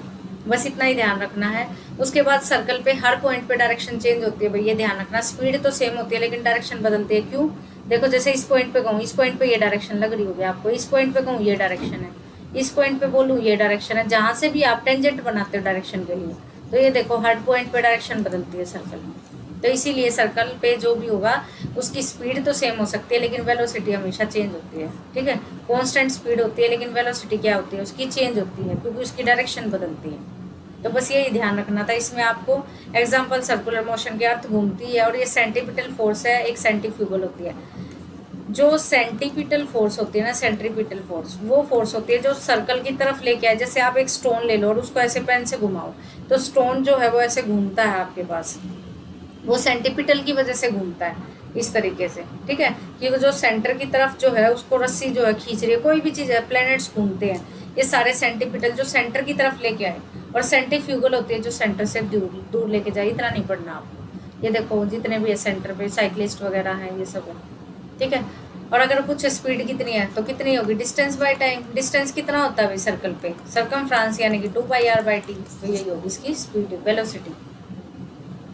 बस इतना ही ध्यान रखना है। उसके बाद सर्कल पे हर पॉइंट पे डायरेक्शन चेंज होती है भाई, ये ध्यान रखना। स्पीड तो सेम होती है लेकिन डायरेक्शन बदलती है। क्यों, देखो जैसे इस पॉइंट पे कहूँ, इस पॉइंट पे ये डायरेक्शन लग रही होगी आपको, इस पॉइंट पे कहूँ ये डायरेक्शन है, इस पॉइंट पे बोलूँ ये डायरेक्शन है। जहाँ से भी आप टेंजेंट बनाते हो डायरेक्शन के लिए, तो ये देखो हर पॉइंट पे डायरेक्शन बदलती है सर्कल में। तो इसीलिए सर्कल पे जो भी होगा उसकी स्पीड तो सेम हो सकती है लेकिन वेलोसिटी हमेशा चेंज होती है। ठीक है, कांस्टेंट स्पीड होती है लेकिन वेलोसिटी क्या होती है, उसकी चेंज होती है, क्योंकि उसकी डायरेक्शन बदलती है। तो बस यही ध्यान रखना था। इसमें आपको एग्जाम्पल सर्कुलर मोशन के अर्थ घूमती है, और ये सेंट्रीपिटल फोर्स है, एक सेंट्रीफ्यूगल होती है। जो सेंट्रीपिटल फोर्स होती है ना, सेंट्रीपिटल फोर्स वो फोर्स होती है जो सर्कल की तरफ लेके आए। जैसे आप एक स्टोन ले लो और उसको ऐसे पेन से घुमाओ, तो स्टोन जो है वो ऐसे घूमता है आपके पास, वो सेंट्रीपिटल की वजह से घूमता है इस तरीके से। ठीक है, कि वो जो सेंटर की तरफ जो है उसको रस्सी जो है खींच रही है, कोई भी चीज़ है, प्लैनेट्स घूमते हैं, ये सारे सेंट्रीपिटल जो सेंटर की तरफ लेके आए, और सेंट्रीफ्यूगल होती है जो सेंटर से दूर दूर लेके जाए। इतना नहीं पढ़ना आपको, ये देखो जितने भी है सेंटर पे साइक्लिस्ट वगैरह हैं ये सब है। ठीक है, और अगर कुछ स्पीड कितनी है तो कितनी होगी, डिस्टेंस बाय टाइम। डिस्टेंस कितना होता है भाई सर्कल पे, सर्कमफ्रेंस यानी कि 2πr/t, तो यही होगी इसकी स्पीड वेलोसिटी।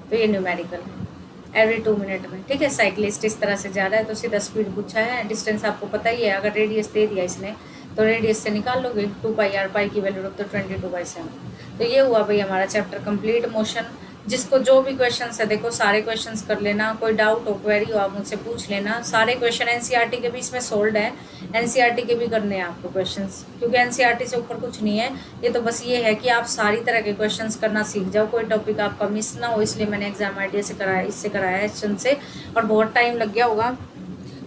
तो ये न्यूमेरिकल है एवरी 2 मिनट में। ठीक है, साइक्लिस्ट इस तरह से जा रहा है तो सीधा स्पीड पूछा है, डिस्टेंस आपको पता ही है, अगर रेडियस दे दिया इसने तो रेडियस से निकाल लोगे 2πr, पाई की वैल्यू रख दो 22/7। तो ये हुआ भाई हमारा चैप्टर कंप्लीट, मोशन। जिसको जो भी क्वेश्चंस है देखो सारे क्वेश्चंस कर लेना, कोई डाउट हो क्वेरी हो आप मुझसे पूछ लेना। सारे क्वेश्चन एनसीईआरटी के भी इसमें सोल्ड है, एनसीईआरटी के भी करने हैं आपको क्वेश्चंस, क्योंकि एनसीईआरटी से ऊपर कुछ नहीं है। ये तो बस ये है कि आप सारी तरह के क्वेश्चंस करना सीख जाओ, कोई टॉपिक आपका मिस ना हो, इसलिए मैंने एग्जाम आइडिया से कराया, इससे कराया है एक्शन से, और बहुत टाइम लग गया होगा,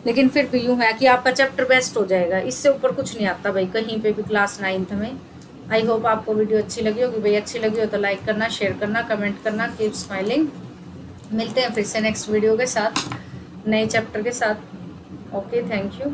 लेकिन फिर भी यूँ है कि आपका चैप्टर बेस्ट हो जाएगा। इससे ऊपर कुछ नहीं आता भाई कहीं पे भी क्लास 9th में। आई होप आपको वीडियो अच्छी लगी होगी भाई, अच्छी लगी हो तो लाइक करना, शेयर करना, कमेंट करना। Keep smiling. मिलते हैं फिर से नेक्स्ट वीडियो के साथ, नए चैप्टर के साथ। Okay, thank you.